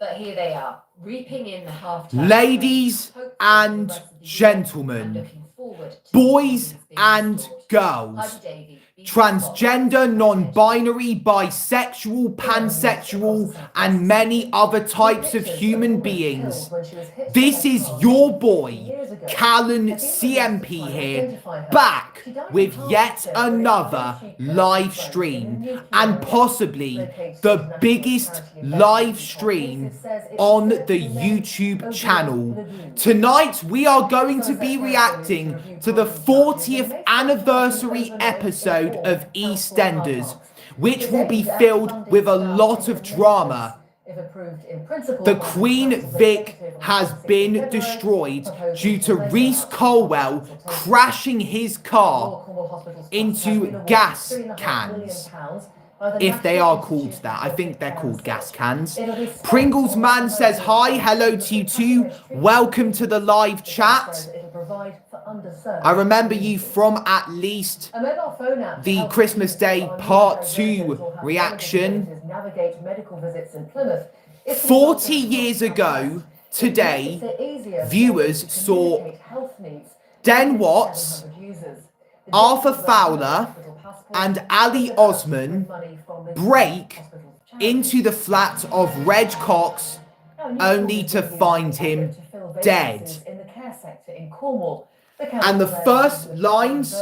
But here they are, reaping in the half. Ladies and gentlemen, boys and girls, transgender, non-binary, bisexual, pansexual, and many other types of human beings. This is your boy, Callan CMP here, back with yet another live stream, and possibly the biggest live stream on the YouTube channel. Tonight we are going to be reacting to the 40th anniversary episode of Eastenders, which will be filled with a lot of drama. The Queen Vic has been destroyed due to Reece Colwell crashing his car into gas cans. If they are called that. I think they're called gas cans. Pringles Man says hi, hello to you too. Welcome to the live chat. I remember you from at least the Christmas Day Part 2 reaction. 40 years ago today, viewers saw Den Watts, Arthur Fowler, and Ali Osman break into the flat of Reg Cox, only to find him dead. And the first lines,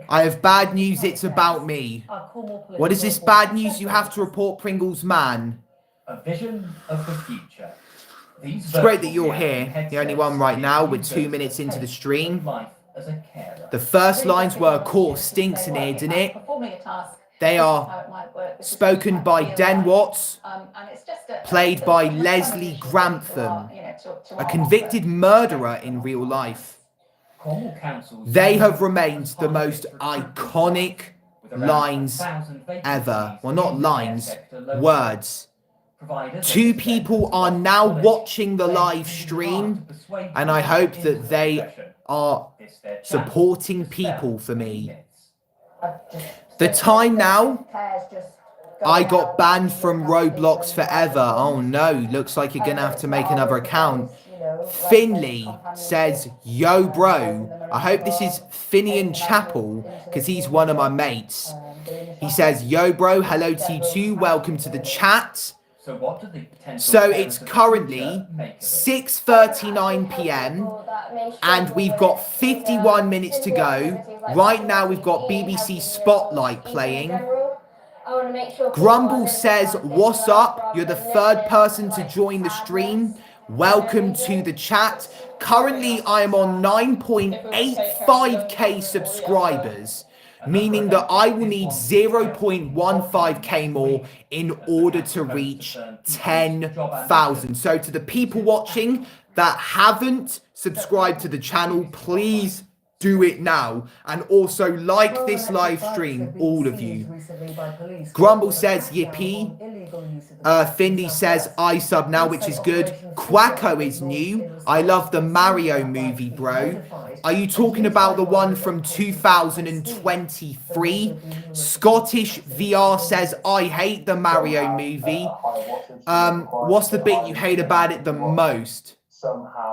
I have bad news, it's about me. What is this bad news you have to report, Pringles Man? A vision of the future. It's great that you're here, the only one right now, with 2 minutes into the stream. The first lines were, of course, stinks in here, didn't it? They are spoken by Den Watts, played by Leslie Grantham, a convicted murderer in real life. They have remained the most iconic lines ever. Well, not lines, words. 2 people are now watching the live stream, and I hope that they are supporting people for me. The time now, I got banned from Roblox forever. Oh no, looks like you're gonna have to make another account. Finley says, yo bro, I hope this is Finian Chapel, because he's one of my mates. He says, yo bro, hello to you too, welcome to the chat. So it's currently 6:39 p.m. and we've got 51 minutes to go. Right now we've got BBC Spotlight playing. Grumble says, what's up? You're the 3rd person to join the stream. Welcome to the chat. Currently I am on 9.85k subscribers, meaning that I will need 0.15k more in order to reach 10,000. So to the people watching that haven't subscribed to the channel, please do it now. And also like this live stream, all of you. Grumble says, yippee. Findy says, I sub now, which is good. Quacko is new. I love the Mario movie, bro. Are you talking about the one from 2023? Scottish VR says, I hate the Mario movie. What's the bit you hate about it the most?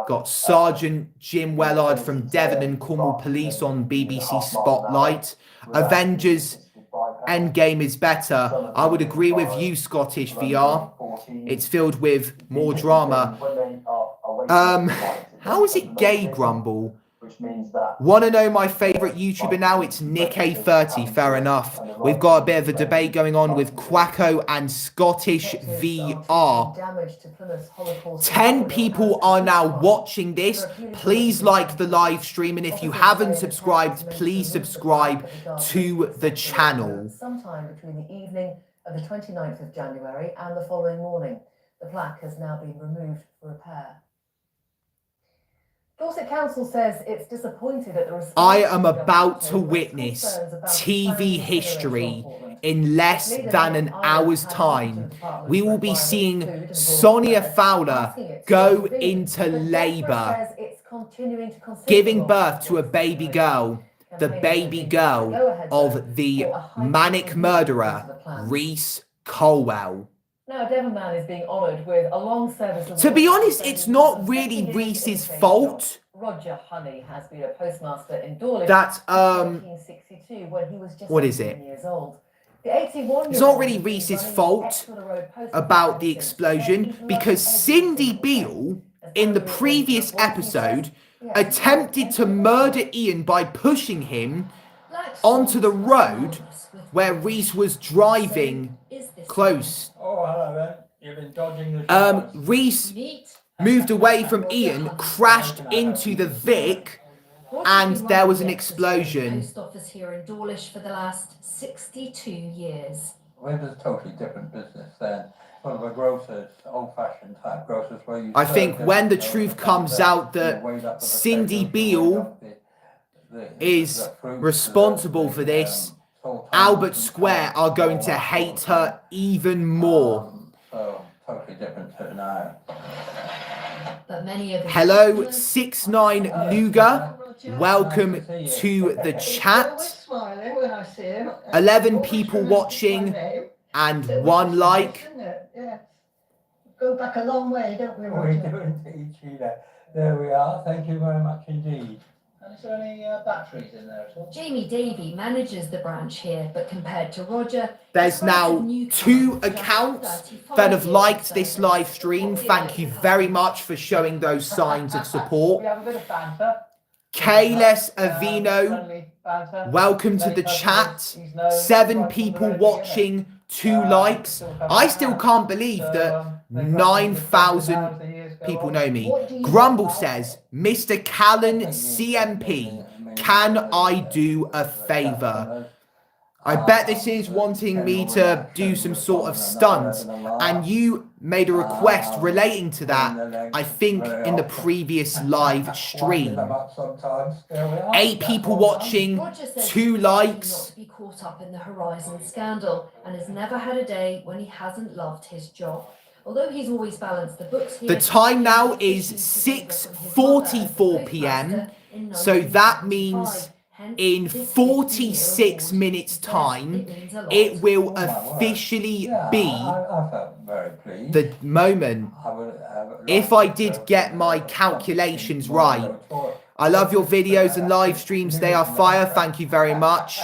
Got Sergeant Jim Wellard from Devon and Cornwall Police on BBC Spotlight. Avengers Endgame is better. I would agree with you, Scottish VR. It's filled with more drama. How is it gay, Grumble? Want to know my favourite YouTuber now? It's Nick A30. Fair enough. We've got a bit of a debate going on with Quacko and Scottish VR. 10 people are now watching this. Please like the live stream, and if you haven't subscribed, please subscribe to the channel. Sometime between the evening of the 29th of January and the following morning. The plaque has now been removed for repair. Dorset Council says it's disappointed at the response. I am about to witness TV history in less than an hour's time. We will be seeing Sonia Fowler go into labour, giving birth to a baby girl, the baby girl of the manic murderer, Reece Colwell. Now, Devon man is being honoured with a long service award. To be honest, it's not really Reese's fault Roger Honey has been a postmaster in Dawlish that, since 1962 when he was just what is 18 it? years old. The 81-year-old It's not really has been Reese's running fault Exeter Road Post about Office the since. explosion He's loved because every Cindy single day. Beale, As in the Harry previous Wilson says, episode, he attempted to murder Ian by pushing him onto the road where Reese was driving close. Oh, hello then. You've been dodging the showers. Reese moved away from Ian, crashed into the Vic, and there was an explosion. Post office here in Dawlish for the last 62 years. We was a totally different business then. One of a grocers, old-fashioned type grocers where you. I think when the truth comes out that Cindy Beale is responsible for this, Albert Square are going to hate her even more. So, totally different to now. But many of the Hello, customers- 69 Luga. Welcome to the chat. Smiling when I see him. 11 people watching and 1 like. Yeah. Go back a long way, don't we, We Roger? do indeed, Sheila. There we are. Thank you very much indeed. And is there any batteries in there at all? Jamie Davey manages the branch here, but compared to Roger, There's the price of now newcomers 2 just accounts 35 that have years liked or this so. live stream. Thank you very much for showing those signs of support. We have a bit of banter. Kales Avino, Friendly banter. welcome to the chat. 7 people watching, 2 likes. I still can't believe that 9,000 people know me. Grumble says, Mr. Callan CMP, can I do a favour? I bet this is wanting me to do some sort of stunt, and you made a request relating to that, I think, in the previous live stream. 8 people watching, Roger says 2 he's likes. not to be caught up in the Horizon scandal and has never had a day when he hasn't loved his job. Although he's always balanced the books here, The time now is 6:44 p.m, so that means in 46 minutes time, it will officially be I felt very pleased. the moment. If I did get my calculations right. I love your videos and live streams, they are fire, thank you very much.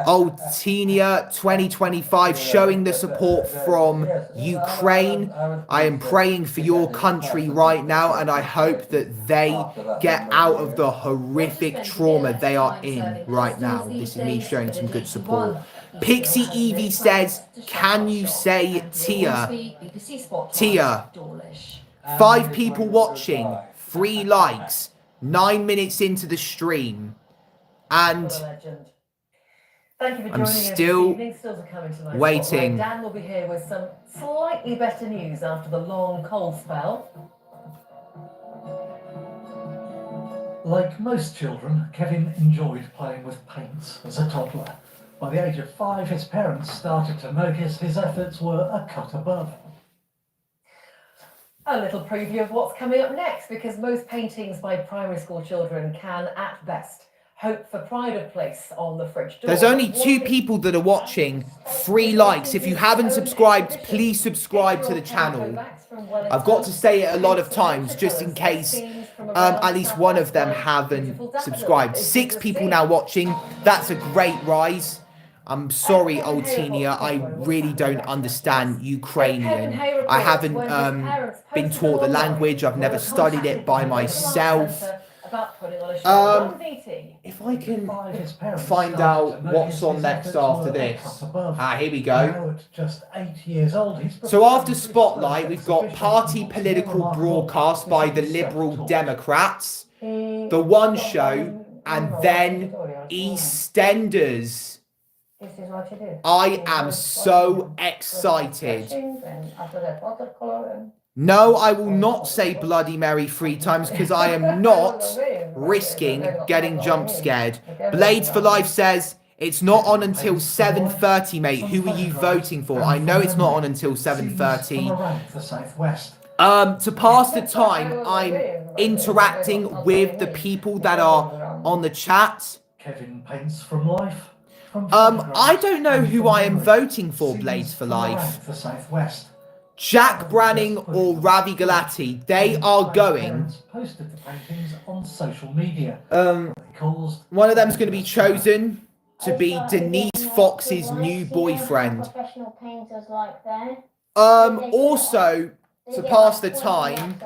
Old Tenia 2025 showing the support from Ukraine. I am praying for your country right now, and I hope that they get out of the horrific trauma they are in right now. This is me showing some good support. Pixie Evie says, can you say Tia? Tia. 5 people watching, 3 likes, 9 minutes into the stream. And Thank you for I'm joining us still this evening. Still to come in tonight's waiting. Spotlight. Dan will be here with some slightly better news after the long cold spell. Like most children, Kevin enjoyed playing with paints as a toddler. By the age of 5, his parents started to notice his efforts were a cut above. A little preview of what's coming up next, because most paintings by primary school children can, at best, hope for pride of place on the fridge door. There's only 2 people that are watching, 3 likes. If you haven't subscribed, please subscribe to the channel. I've got to say it a lot of times, just in case at least one of them haven't subscribed. 6 people now watching. That's a great rise. I'm sorry, old Tenia, I really don't understand Ukrainian. I haven't been taught the language. I've never studied it by myself. If I can find out what's on next after this. Here we go. Now at just 8 years old, he's So after Spotlight, we've got party political broadcast by the Liberal Democrats, The One Show, and then EastEnders. This is what you do. I am so excited. No, I will not say Bloody Mary 3 times because I am not risking getting jump scared. Blades for Life says, it's not on until 7:30, mate. Who are you voting for? I know it's not on until 7:30. the southwest. To pass the time, I'm interacting with the people that are on the chat. Kevin paints from life. from I don't know and who from I am memory. voting for, Scenes Blades for from around Life. the southwest. Jack Branning or Ravi Galati, they are going. Parents posted the paintings on social media. One of them's going to be chosen to be Denise Fox's new boyfriend. Professional painters like that. Also, to pass the time,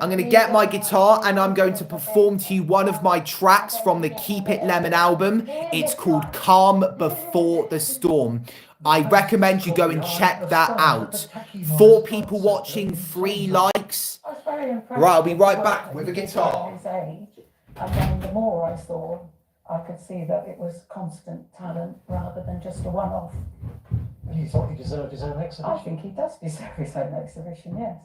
I'm going to get my guitar and I'm going to perform to you one of my tracks from the Keep It Lemon album. It's called Calm Before the Storm. I recommend you go and check that out. 4 people watching, 3 likes. I was very impressed. Right, I'll be right with back the with a work guitar. at his age. And then the more I saw, I could see that it was constant talent rather than just a one-off. And you thought he deserved his own I exhibition? think he does deserve his own exhibition, yes.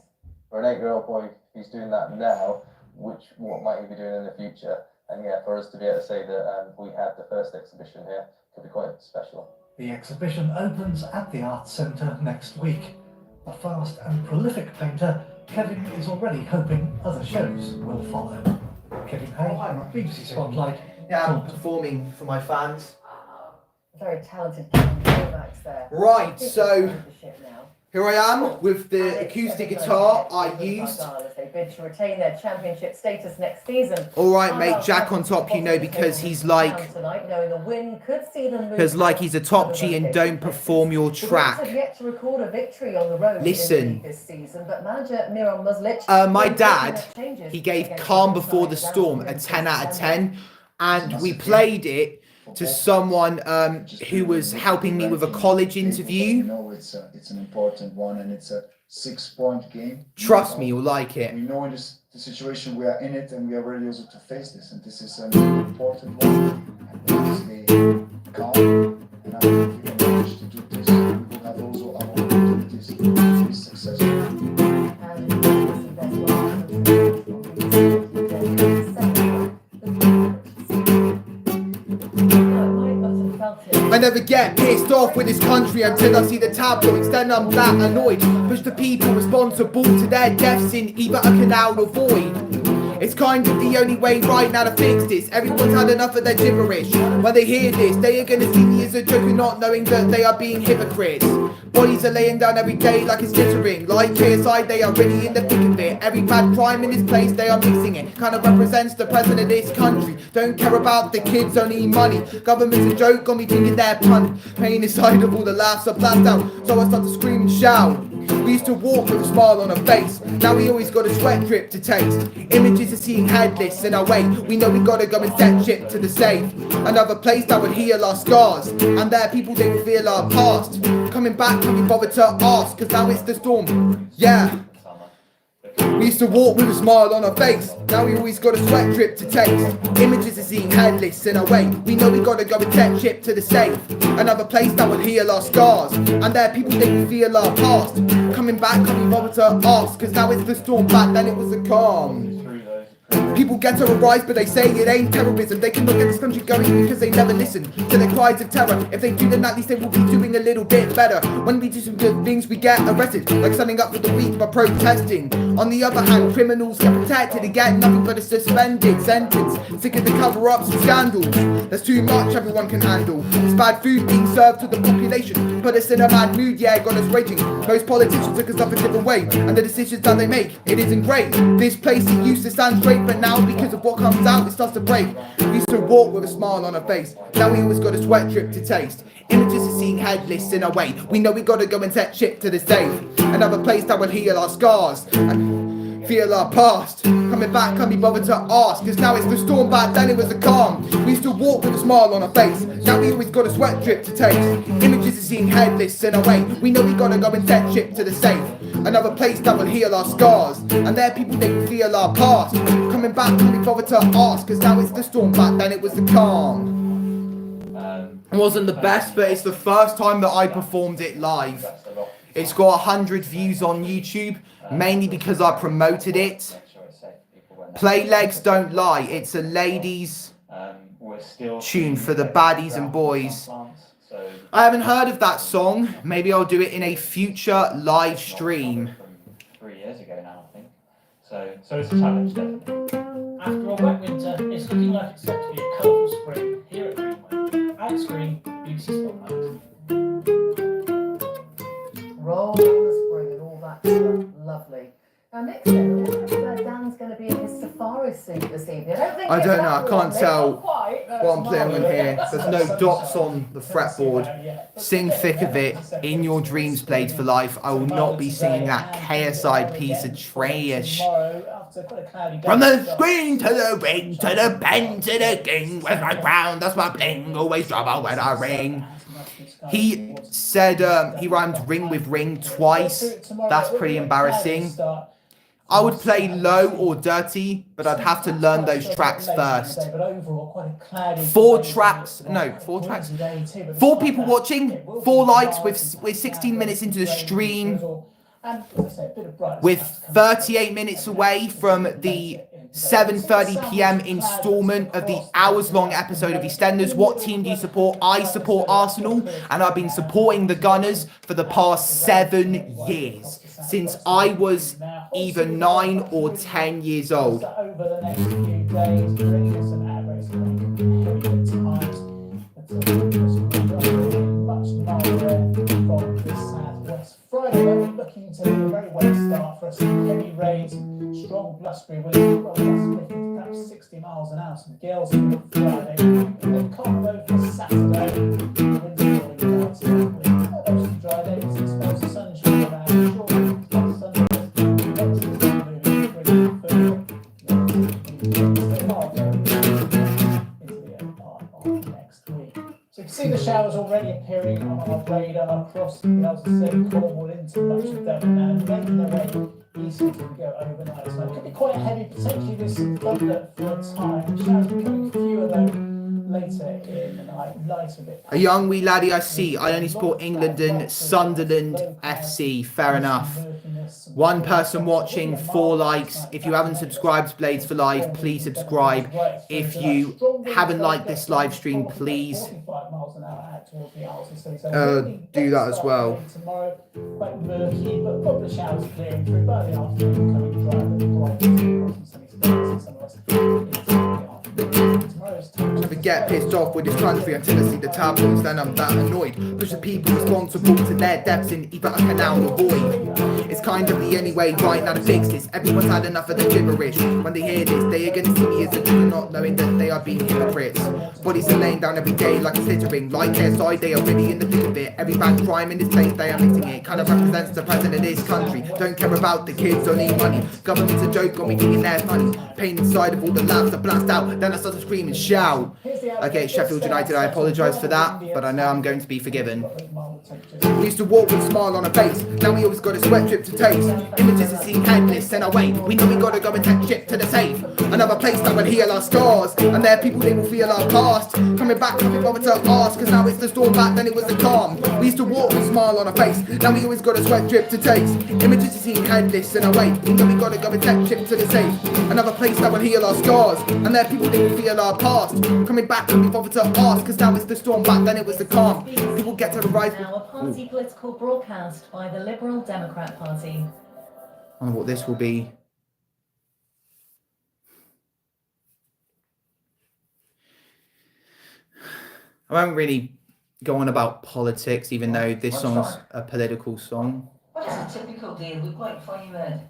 For an 8-year-old boy who's doing that now, what might he be doing in the future? And yeah, for us to be able to say that we had the first exhibition here could be quite special. The exhibition opens at the Arts Centre next week. A fast and prolific painter, Kevin is already hoping other shows will follow. Kevin Hay, BBC Spotlight. Yeah, I'm performing for my fans. Very talented Max there. Right, so Leadership now. here I am with the acoustic guitar I used. They bid to retain their championship status next season. Alright mate, Jack on top, you know, because he's like, because like he's a top G and don't perform your track. Listen, my dad, he gave Calm Before the Storm a 10 out of 10, and we played it to someone who was helping me with a college interview. You know, it's an important one, and it's a 6-point game. Trust me, you'll like it. We know in this the situation we are in it, and we are ready also to face this, and this is an important one. And we will stay calm, and I think we can manage to do this. We will have also our opportunities to be successful. I never get pissed off with this country until I see the tabloids, then I'm that annoyed. Push the people responsible to their deaths in either a canal or void. It's kind of the only way right now to fix this. Everyone's had enough of their gibberish. When they hear this, they are gonna see me as a joker, not knowing that they are being hypocrites. Bodies are laying down every day like it's glittering. Like KSI, they are really in the thick of it. Every bad crime in this place, they are mixing it. Kind of represents the president of this country. Don't care about the kids, only money. Government's a joke, got me thinking they're punny. Pain inside of all the laughs are blacked out, so I start to scream and shout. We used to walk with a smile on our face. Now we always got a sweat drip to taste. Images of seeing headless in our way. We know we gotta go and set ship to the safe. Another place that would heal our scars. And there people they will feel our past. Coming back when we bother to ask, cause now it's the storm. Yeah. We used to walk with a smile on our face. Now we always got a sweat drip to taste. Images of seeing headless in our way. We know we gotta go and set ship to the safe. Another place that will heal our scars. And there people they will feel our past. Coming back when we bother to ask, cause now it's the storm, back then it was a calm. People get terrorized, but they say it ain't terrorism. They cannot get this country going because they never listen to their cries of terror. If they do, then at least they will be doing a little bit better. When we do some good things, we get arrested, like standing up for the weak by protesting. On the other hand, criminals get protected and get nothing but a suspended sentence. Sick of the cover-ups and scandals. There's too much everyone can handle. It's bad food being served to the population. Put us in a mad mood, yeah, got us raging. Most politicians took us up a different way, and the decisions that they make, it isn't great. This place, it used to stand straight, but now because of what comes out, it starts to break. We used to walk with a smile on our face. Now we always got a sweat drip to taste. Images of seeing headless in our way. We know we gotta go and set ship to the safe. Another place that will heal our scars and feel our past. Coming back, can't be bothered to ask, cause now it's the storm, back then it was a calm. We used to walk with a smile on our face. Now we always got a sweat drip to taste. Images of seeing headless in our way. We know we gotta go and set ship to the safe. Another place that will heal our scars. And there people they will feel our past. Coming back, can't be bothered to ask, cause now it's the storm, back then it was the calm. It wasn't the best, but it's the first time that I performed it live. It's got 100 views on YouTube, mainly because I promoted it. Play Legs Don't Lie, it's a ladies tune for the baddies and boys. I haven't heard of that song. Maybe I'll do it in a future live stream. 3 years ago now, I think. So it's a challenge, definitely. After a wet winter, it's looking like it's set to be a colourful spring here at Greenway. Alex Green, BBC Lovely. Now, Nick said, I wonder if Dan's going to be in his safari suit this evening. I don't know, I can't tell what what I'm playing on here. There's no dots on the fretboard. Sing thick of it, In Your Dreams Played for Life. I will not be singing that KSI piece of trash. From the screen to the ring, to the pen, to the king, with my crown, that's my bling, always trouble when I ring. He said he rhymed ring with ring twice. That's pretty embarrassing. I would play low or dirty, but I'd have to learn those tracks first. 4 tracks. 4 people watching, 4 likes. We're 16 minutes into the stream. With 38 minutes away from the 7:30 p.m. installment of the hours-long episode of EastEnders. What team do you support? I support Arsenal, and I've been supporting the Gunners for the past 7 years, since I was either 9 or 10 years old. Friday, we're looking to a very wet start for us. Heavy rains, strong blustery winds, well, perhaps 60 miles an hour. Some gales on Friday, and then calm road for Saturday. Winds falling down slightly. Mostly dry days, and spells of sunshine around. Short Sundays, moving pretty further. Still hard going into the early part of next week. So you can see the showers already appearing on our radar across the Cornwall into much of Devon now, and making their way east as we go overnight. So it could be quite heavy, potentially with some thunder for a time. Showers becoming fewer though later in the night, lighter a bit. A young wee laddie I see. I only support England and Sunderland FC. Fair enough. 1 person watching, 4 likes. If you haven't subscribed to Blades for Life, please subscribe. If you haven't liked this live stream, please do that as well. Tomorrow, quite murky, but probably showers clearing through by the afternoon, becoming dry, but bright, sunny skies in some of us. I get pissed off with this country until I see the tabloids, then I'm that annoyed. Push the people responsible to their deaths in either a canal or void. It's kind of the only way right now to fix this. Everyone's had enough of the gibberish. When they hear this, they are going to see me as a Jew, not knowing that they are being hypocrites. Bodies are laying down every day like it's littering. Like KSI, they are really in the thick of it. Every bad crime in this place, they are mixing it. Kind of represents the president of this country. Don't care about the kids, don't need money. Government's a joke, got me thinking they're funny. Pain inside of all the labs are blast out. Then I start to scream and shout. Okay, Sheffield United, I apologise for that, but I know I'm going to be forgiven. We used to walk with a smile on our face. Now we always got a sweat drip to taste. Images are seen endless and away. We know we gotta go and take shit to the safe. Another place that will heal our scars, and there people they will feel our past. Coming back, nothing bother to ask, cause now it's the storm back, then it was the calm. We used to walk with a smile on our face. Now we always got a sweat drip to taste. Images are seen endless and away. We know we gotta go and take shit to the safe. Another place that will heal our scars, and there people they will feel our past. Coming back, nothing bother to ask, cause now it's the storm back, then it was the calm. People get to the rise. Now a party political broadcast by the Liberal Democrat Party. I don't know what this will be. I won't really go on about politics, even though this song's a political song. Well, it's a typical day. We're quite funny, man.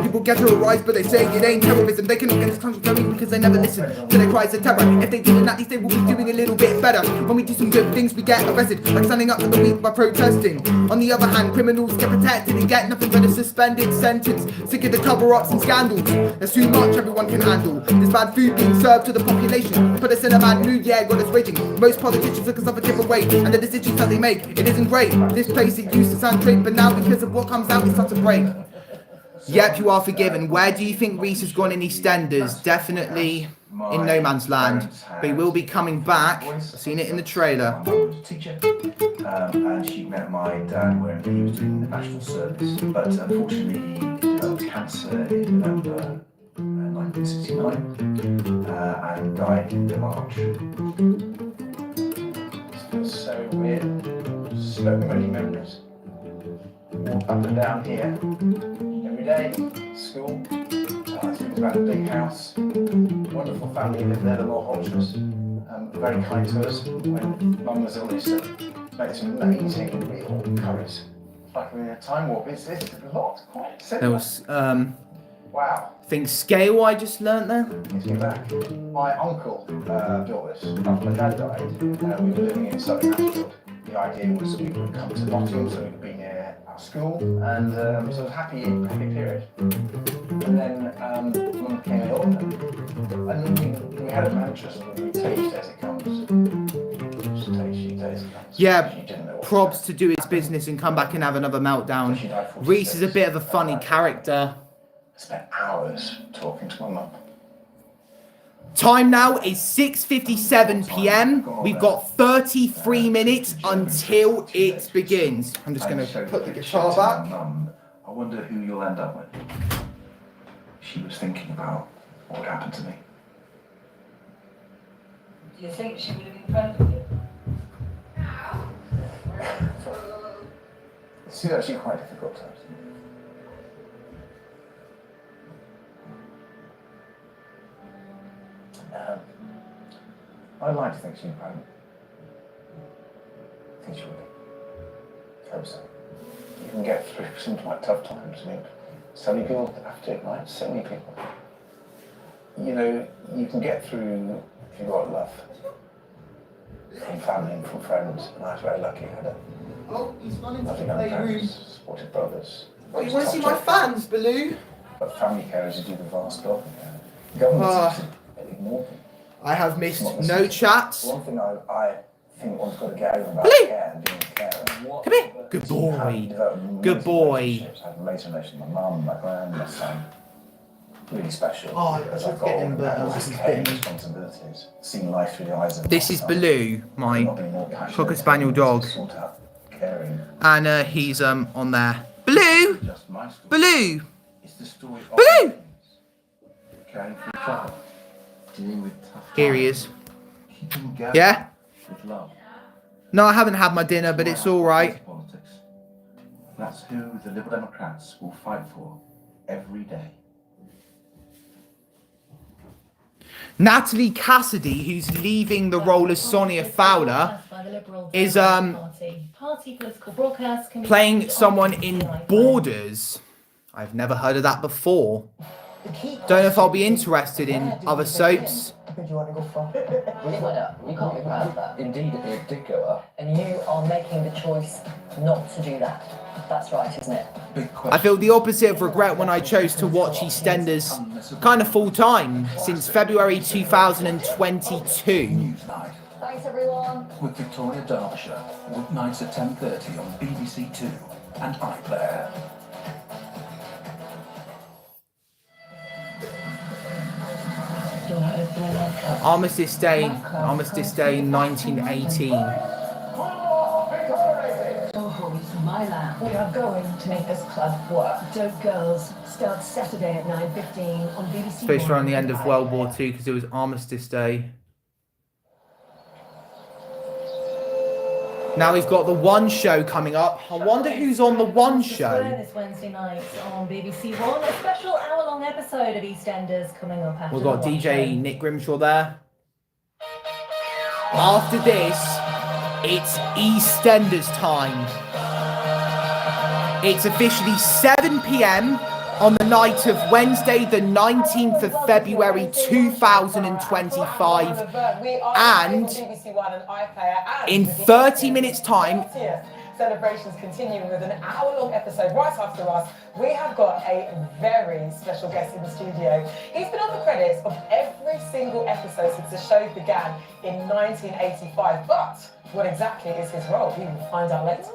People get to a rise, but they say it ain't terrorism. They cannot get this country going because they never listen to their cries of terror. If they didn't, at least they will be doing a little bit better. When we do some good things, we get arrested, like standing up for the weak by protesting. On the other hand, criminals get protected and get nothing but a suspended sentence. Sick of the cover-ups and scandals. There's too much everyone can handle. There's bad food being served to the population. Put us in a bad mood, yeah, got us raging. Most politicians look us up a different way, and the decisions that they make, it isn't great. This place, it used to sound great, but now because of what comes out, it starts to break. Yep, you are forgiven. Where do you think Reese has gone in EastEnders? Definitely in no man's land. But he will be coming back. I've seen it in the trailer. Teacher, and she met my dad when he was doing the national service. But unfortunately, he developed cancer in November 1969 and died in March. It feels so weird. So many memories. Walk up and down here. Day, school, things about a big house, wonderful family lived there, the Law Hodges, very kind to us when Mum was ill. They used to make some amazing meal curries. like we're in a time warp. It's a lot, quite similar. There was, Wow. I think scale I just learnt there. Let's go back. My uncle built this. After my dad died, we were living in Southern Ashfield. The idea was that we would come to Nottingham so we could be near our school, and so it was a happy period. And then when we came ill, and we had a mantra, so we taste as it comes. Just taste as it comes. Yeah, She didn't know what probs to do his business and come back and have another meltdown. She died 46. Reese is a bit of a funny character. I spent hours talking to my mum. Time now is 6:57 p.m. We've got 33 minutes until it begins. I'm just going to put the guitar back. Mum, I wonder who you'll end up with. She was thinking about what would happen to me. Do you think she would have been proud of you? It's actually quite difficult times. I'd like to think she'd proud. I think she would. I hope so. You can get through some quite tough times. I mean, so many people have to, right? So many people. You know, you can get through if you've got love from family and from friends. And I was very lucky. I had loving parents, supportive brothers. Oh, you want to see my fans, Baloo? But family carers who do the vast job. Government seems to ignore them. I have missed no chats. One thing I think one's got to get over about Baloo! care and being a carer. Come here. Good boy. Good boy. I have amazing relationships with my mum, my gran, my son. Really special. Oh, because I I've was got getting, but all this these is care and bitten. responsibilities. Seeing life through the eyes of This is Baloo, my Not being more passionate, Cocker Spaniel dog. sort out caring. And he's on there. Baloo! Just my story. Baloo! It's the story of Baloo! caring for each other. Dealing with tough Here he times, is. keeping going Yeah? with love. No, I haven't had my dinner, but it's all right. Politics. That's who the Liberal Democrats will fight for every day. Natalie Cassidy, who's leaving the role as Sonia Fowler, is playing someone in Borders. I've never heard of that before. Don't know if I'll be interested in other soaps. Who do you want to go for? It went up. You can't be proud of that. Indeed, it did go up. And you are making the choice not to do that. That's right, isn't it? Big question. I feel the opposite of regret when I chose to watch Eastenders kind of full time since February 2022. Newsnight Thanks, everyone. with Victoria Derbyshire, weeknights at 10:30 on BBC Two and iPlayer. Armistice Day 1918. Soho is my land. We are going to make this club work. Dope Girls starts Saturday at 9:15 on BBC. Supposed around the end of World War II because it was Armistice Day. Now we've got the One Show coming up. I wonder who's on the One Show. This Wednesday night on BBC One, a special hour-long episode of EastEnders coming up after We've got the One DJ Show. Nick Grimshaw there. After this, it's EastEnders time. It's officially 7 p.m. on the night of Wednesday, the 19th of February 2025. And in 30 minutes' time, Celebrations continuing with an hour-long episode right after us. We have got a very special guest in the studio. He's been on the credits of every single episode since the show began in 1985. But what exactly is his role? We will find out later.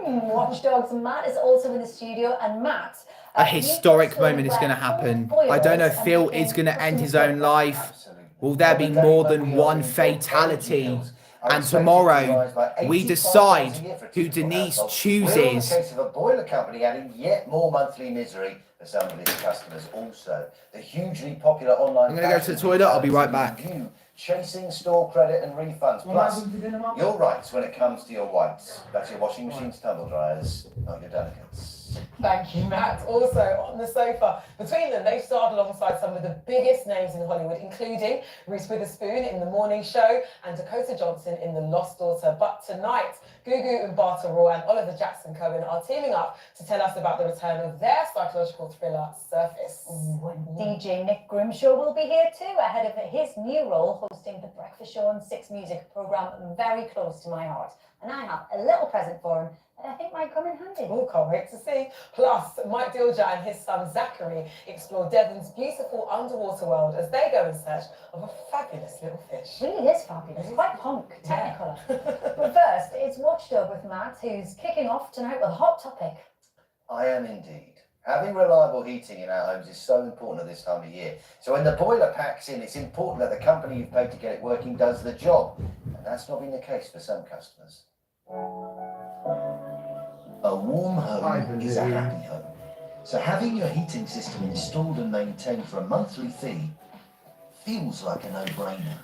Watchdog's Matt is also in the studio, and Matt. a historic moment is going to happen. I don't know if Phil is going to end his own life. Will there be more than one fatality? And tomorrow, we decide who Denise chooses. We're in the case of a boiler company adding yet more monthly misery for some of its customers also. The hugely popular online... I'm going to go to the toilet. I'll be right back. Chasing store credit and refunds. Plus, your rights when it comes to your whites. That's your washing machines, tumble dryers, not your delicates. Thank you, Matt. Also on the sofa, between them, they starred alongside some of the biggest names in Hollywood, including Reese Witherspoon in The Morning Show and Dakota Johnson in The Lost Daughter. But tonight, Gugu Mbatha-Raw and Oliver Jackson-Cohen are teaming up to tell us about the return of their psychological thriller, Surface. DJ Nick Grimshaw will be here too, ahead of his new role hosting The Breakfast Show on 6 Music, a programme very close to my heart. And I have a little present for him that I think might come in handy. Oh, can't wait to see. Plus, Mike Dilger and his son Zachary explore Devon's beautiful underwater world as they go in search of a fabulous little fish. Really is fabulous, quite punk, technicolor. But first, it's Watchdog with Matt, who's kicking off tonight with a hot topic. I am indeed. Having reliable heating in our homes is so important at this time of year. So when the boiler packs in, it's important that the company you've paid to get it working does the job. And that's not been the case for some customers. A warm home is a happy home. So having your heating system installed and maintained for a monthly fee feels like a no-brainer.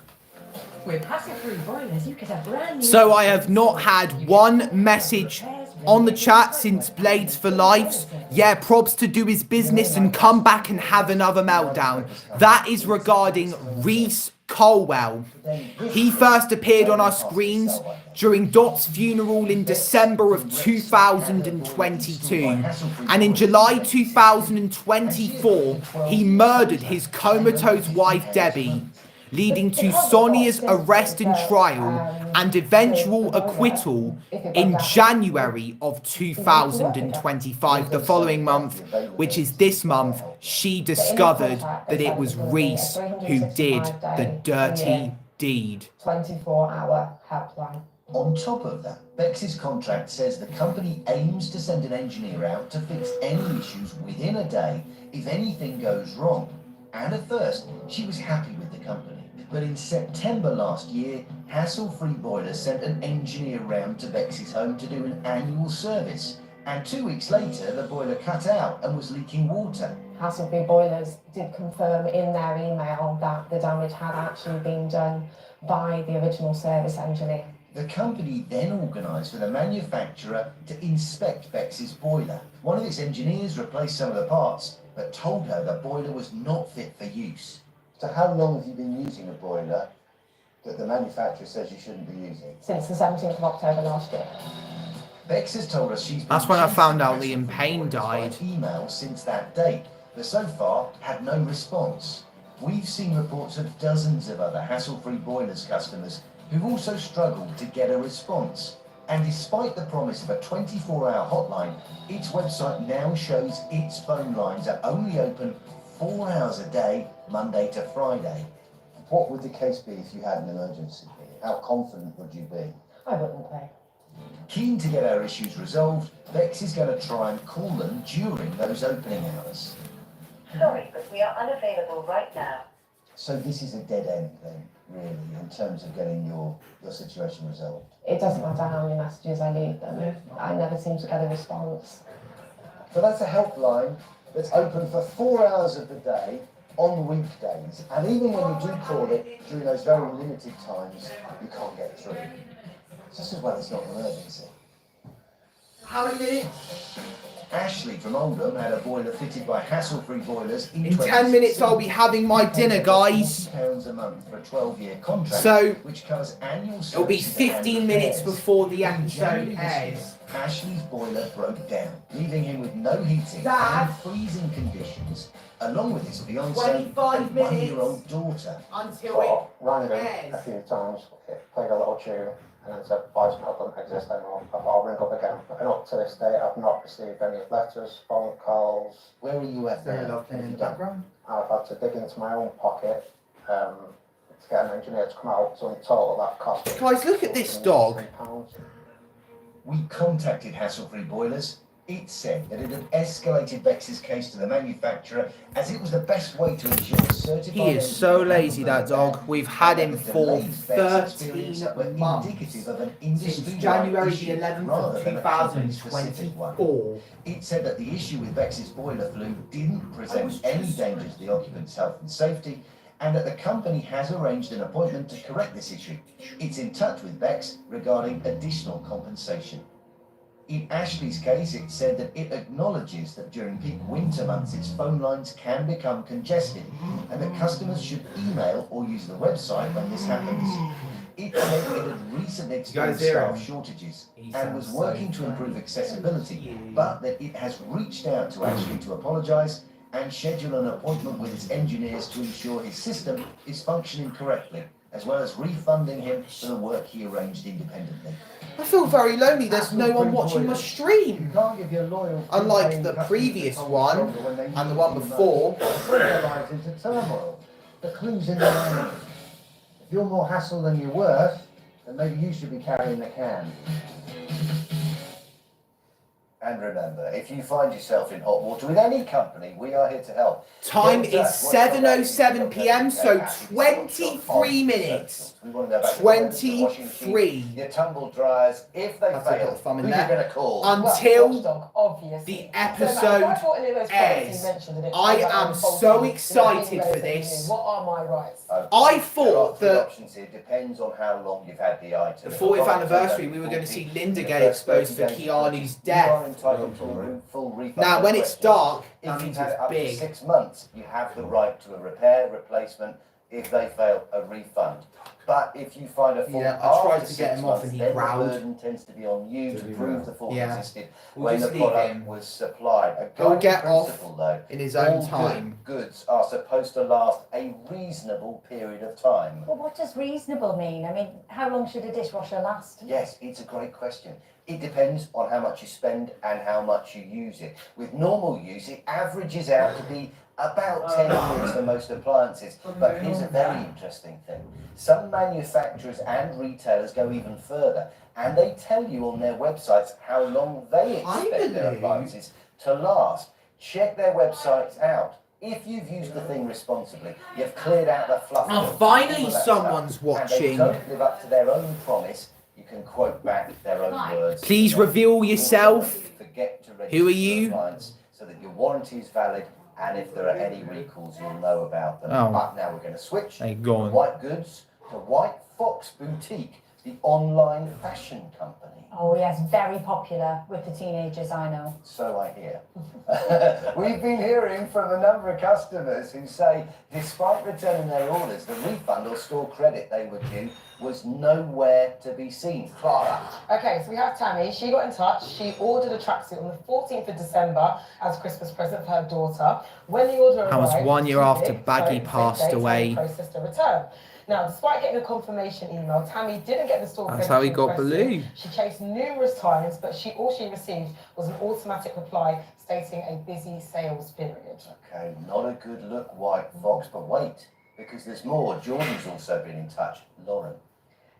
With hassle-free boilers, you could have brand new... So I have not had one message on the chat since Blades for Lives. Yeah, props to do his business and come back and have another meltdown. That is regarding Reese Colwell. He first appeared on our screens during Dot's funeral in December of 2022. And in July 2024, he murdered his comatose wife Debbie, leading to Sonia's arrest and trial and eventual acquittal in January of 2025. The following month, which is this month, she discovered that it was Reese who did the dirty deed. 24-hour helpline. On top of that, Bex's contract says the company aims to send an engineer out to fix any issues within a day if anything goes wrong. And at first, she was happy with the company. But in September last year, Hassle-Free Boilers sent an engineer round to Bex's home to do an annual service. And 2 weeks later, the boiler cut out and was leaking water. Hassle-Free Boilers did confirm in their email that the damage had actually been done by the original service engineer. The company then organised for the manufacturer to inspect Bex's boiler. One of its engineers replaced some of the parts, but told her the boiler was not fit for use. So how long have you been using a boiler that the manufacturer says you shouldn't be using? Since the 17th of October last year. Bex has told us she's been... That's when I found out Liam Payne died. ...email since that date, but so far had no response. We've seen reports of dozens of other Hassle-Free Boilers customers who've also struggled to get a response. And despite the promise of a 24-hour hotline, its website now shows its phone lines are only open 4 hours a day, Monday to Friday. What would the case be if you had an emergency? How confident would you be? I wouldn't be. Keen to get our issues resolved, Bex is going to try and call them during those opening hours. Sorry, but we are unavailable right now. So this is a dead end then, really, in terms of getting your situation resolved? It doesn't matter how many messages I leave them. I never seem to get a response. So that's a helpline that's open for 4 hours of the day on weekdays. And even when you do call it during those very limited times, you can't get through. Just as well it's not an emergency. How many minutes? Ashley from Oldham had a boiler fitted by Hassle-Free Boilers In 10 minutes I'll be having my dinner, guys. £40 a month for a 12-year contract, So, which covers annual it'll be 15 minutes before the episode airs. Ashley's boiler broke down, leaving him with no heating Dad. and freezing conditions, along with his fiancée 25 and minutes 1-year-old daughter. Until it Rang him airs. a few times, played a little tune, and then said, voicemail doesn't exist anymore. I'll ring up again. And up to this day, I've not received any letters, phone calls. Where are you at now? in the background. I've had to dig into my own pocket to get an engineer to come out. So in total, that cost me Guys, look at this dog. £3. We contacted Hassle-Free Boilers. It said that it had escalated Bex's case to the manufacturer as it was the best way to ensure certified... He is so lazy, that dog. We've had him for Delays Bex 13 experienced were months. indicative of an Since industry-wide January the issue 11th rather of than a company-specific one. 2024. It said that the issue with Bex's boiler flue didn't present any danger to the occupant's health and safety, and that the company has arranged an appointment to correct this issue. It's in touch with Bex regarding additional compensation. In Ashley's case, it said that it acknowledges that during peak winter months, its phone lines can become congested and that customers should email or use the website when this happens. It said it had recently experienced staff shortages and was working to improve accessibility, but that it has reached out to Ashley to apologise and schedule an appointment with its engineers to ensure his system is functioning correctly, as well as refunding him for the work he arranged independently. I feel very lonely. There's no one watching my stream. Can't give your loyal Unlike the previous one and the one before. Put their lives into turmoil. The clue's in the language. If you're more hassle than you're worth, then maybe you should be carrying the can. And remember, if you find yourself in hot water with any company, we are here to help. Time is 7:07 p.m, so 23 minutes. 23. Your tumble dryers, if they fail, who are you going to call? Until Obviously. the episode airs. I am so excited for this. What are my rights? I thought that options here depends on how long you've had the item. the 40th anniversary, we were going to see Linda get exposed for Keanu's death. Full refund. Now, when it's dark, that if means you've had it's it up to big. 6 months, you have the right to a repair, replacement. If they fail, a refund. But if you find a fault Yeah, I tried after to get 6 him off months, and he then the growled. burden tends to be on you to prove the fault Yeah. existed We'll when the just leave product him. was supplied. A He'll guiding get off principle, though, in his own all time. goods are supposed to last a reasonable period of time. Well, what does reasonable mean? I mean, how long should a dishwasher last? Yes, it's a great question. It depends on how much you spend and how much you use it. With normal use, it averages out to be about 10 years for most appliances. But here's a very interesting thing. Some manufacturers and retailers go even further, and they tell you on their websites how long they expect their appliances to last. Check their websites out. If you've used the thing responsibly, you've cleared out the fluff. Oh, films, finally all of that someone's stuff, and they watching. don't live up to their own promise, you can quote back their own words. Please reveal yourself. Forget to Who are register you? your appliance so that your warranty is valid, and if there are any recalls, you'll know about them. Oh. But now we're going to switch Hey, from go on. White Goods to White Fox Boutique, the online fashion company. Oh yes, very popular with the teenagers I know. So I hear. We've been hearing from a number of customers who say, despite returning their orders, the refund or store credit they were due was nowhere to be seen. Clara. Okay, so we have Tammy. She got in touch. She ordered a tracksuit on the 14th of December as a Christmas present for her daughter. When the order arrived, That was 1 year it was after too big, Baggy so passed Tammy away. processed a return. Now, despite getting a confirmation email, Tammy didn't get the store That's credit how he she got requested. Baloo. She chased numerous times, but all she received was an automatic reply stating a busy sales period. Okay, not a good look, White Fox, but wait, because there's more. Jordan's also been in touch. Lauren.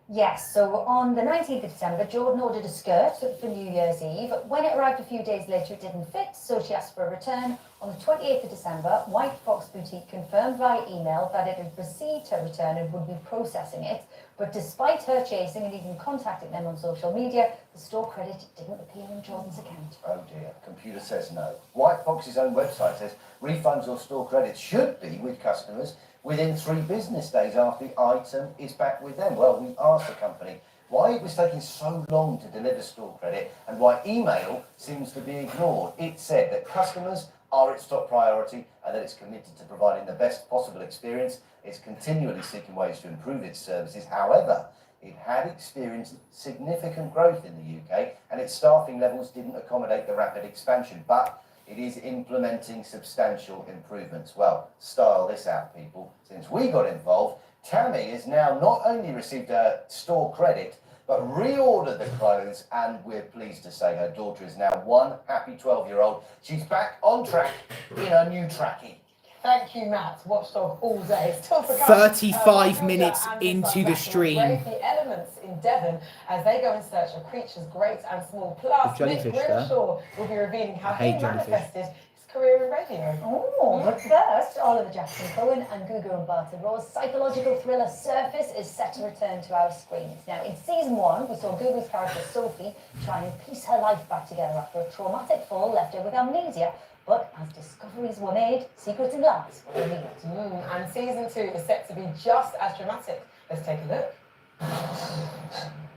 Yes, so on the 19th of December, Jordan ordered a skirt for New Year's Eve. When it arrived a few days later, it didn't fit, so she asked for a return. On the 28th of December, White Fox Boutique confirmed via email that it had received her return and would be processing it. But despite her chasing and even contacting them on social media, the store credit didn't appear in Jordan's account. Oh dear, computer says no. White Fox's own website says refunds or store credits should be with customers within 3 business days after the item is back with them. Well, we asked the company why it was taking so long to deliver store credit and why email seems to be ignored. It said that customers are its top priority and that it's committed to providing the best possible experience. It's continually seeking ways to improve its services. However, it had experienced significant growth in the UK and its staffing levels didn't accommodate the rapid expansion, but it is implementing substantial improvements. Well, style this out, people. Since we got involved, Tammy has now not only received her store credit, but reordered the clothes, and we're pleased to say her daughter is now one happy 12-year-old. She's back on track in her new trackie. Thank you, Matt. Watchdog all day. Still to come. 35 minutes and into the stream. Brave the elements in Devon as they go in search of creatures great and small. Plus, The Nick jellyfish there. Grimshaw will be revealing how I he hate jellyfish. manifested his career in radio. Oh, but first, Oliver Jackson Cohen and Gugu and Barton Rowe's psychological thriller Surface is set to return to our screens. Now, in season 1, we saw Gugu's character Sophie try and piece her life back together after a traumatic fall left her with amnesia. But as discoveries were made, secrets and lies were revealed. And season 2 is set to be just as dramatic. Let's take a look.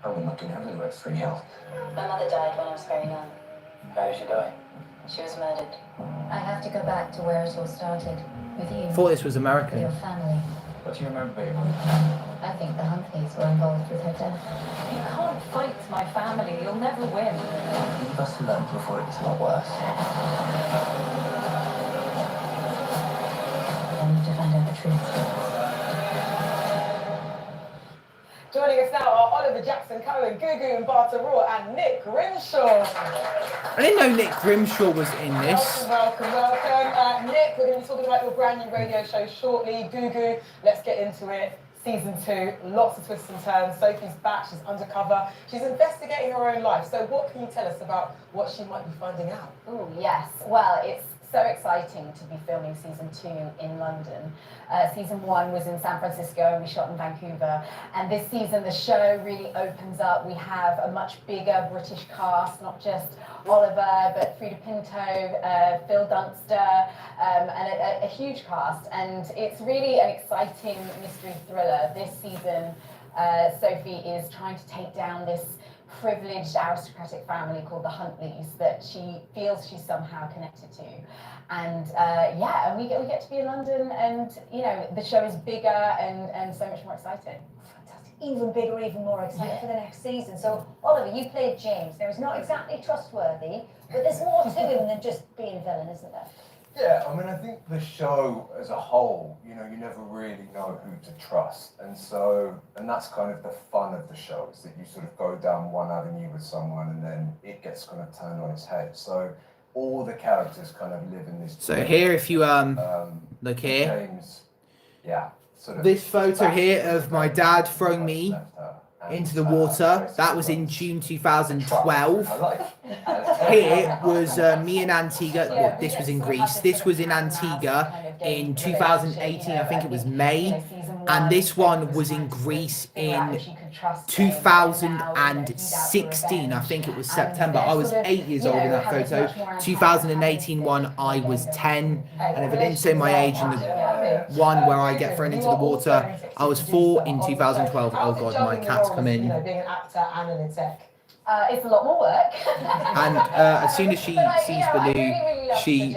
I wouldn't look in everywhere for health. My mother died when I was very young. How did she die? She was murdered. I have to go back to where it all started, with you. Thought this was With American. your family. What do you remember about your mum? I think the Huntleys were involved with her death. You can't fight my family. You'll never win. You must have learned before it gets a lot worse. I need to find out the truth. Joining us now are Oliver Jackson Cohen, Gugu and Barter Raw, and Nick Grimshaw. I didn't know Nick Grimshaw was in this. Welcome. Nick, we're going to be talking about your brand new radio show shortly. Gugu, let's get into it. Season 2, lots of twists and turns. Sophie's back, she's undercover. She's investigating her own life. So what can you tell us about what she might be finding out? Oh, yes. Well, it's so exciting to be filming season 2 in London. Season 1 was in San Francisco and we shot in Vancouver. And this season, the show really opens up. We have a much bigger British cast, not just Oliver, but Frida Pinto, Phil Dunster, and a huge cast. And it's really an exciting mystery thriller. This season, Sophie is trying to take down this privileged aristocratic family called the Huntleys that she feels she's somehow connected to. And and we get to be in London, and you know, the show is bigger and so much more exciting. Fantastic. Even bigger, even more exciting for the next season. So Oliver, you played James. Now he's not exactly trustworthy, but there's more to him than just being a villain, isn't there? Yeah, I mean, I think the show as a whole, you know, you never really know who to trust. And that's kind of the fun of the show, is that you sort of go down one avenue with someone and then it gets kind of turned on its head. So all the characters kind of live in this. So here, if you look here, James, yeah, sort of this photo here of my dad throwing me into the water, that was in June 2012. Here was me in Antigua. Well, this was in Greece. This was in Antigua in 2018. I think it was May. And this one was in Greece in 2016. I think it was September. I was 8 years old in that photo. 2018 one, I was 10. And if I didn't say my age in the one where I get thrown into the water, I was 4 in 2012. Oh God, my cat's come in. You know, being an actor and an exec. It's a lot more work. And as soon as she sees Baloo, she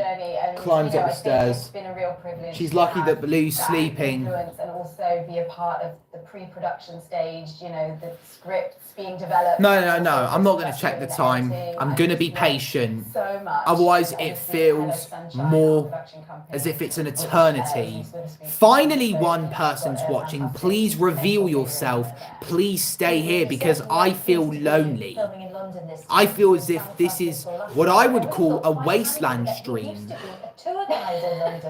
climbs up the stairs. It's been a real privilege. She's lucky that Baloo's sleeping. And also be a part of the pre-production stage, you know, the scripts being developed. No. I'm not going to check the time. I'm going to be patient. So much. Otherwise, it feels more as if it's an eternity. Finally, one person's watching. Please reveal yourself. Please stay here because I feel lonely. I feel as if this is what I would call a wasteland stream.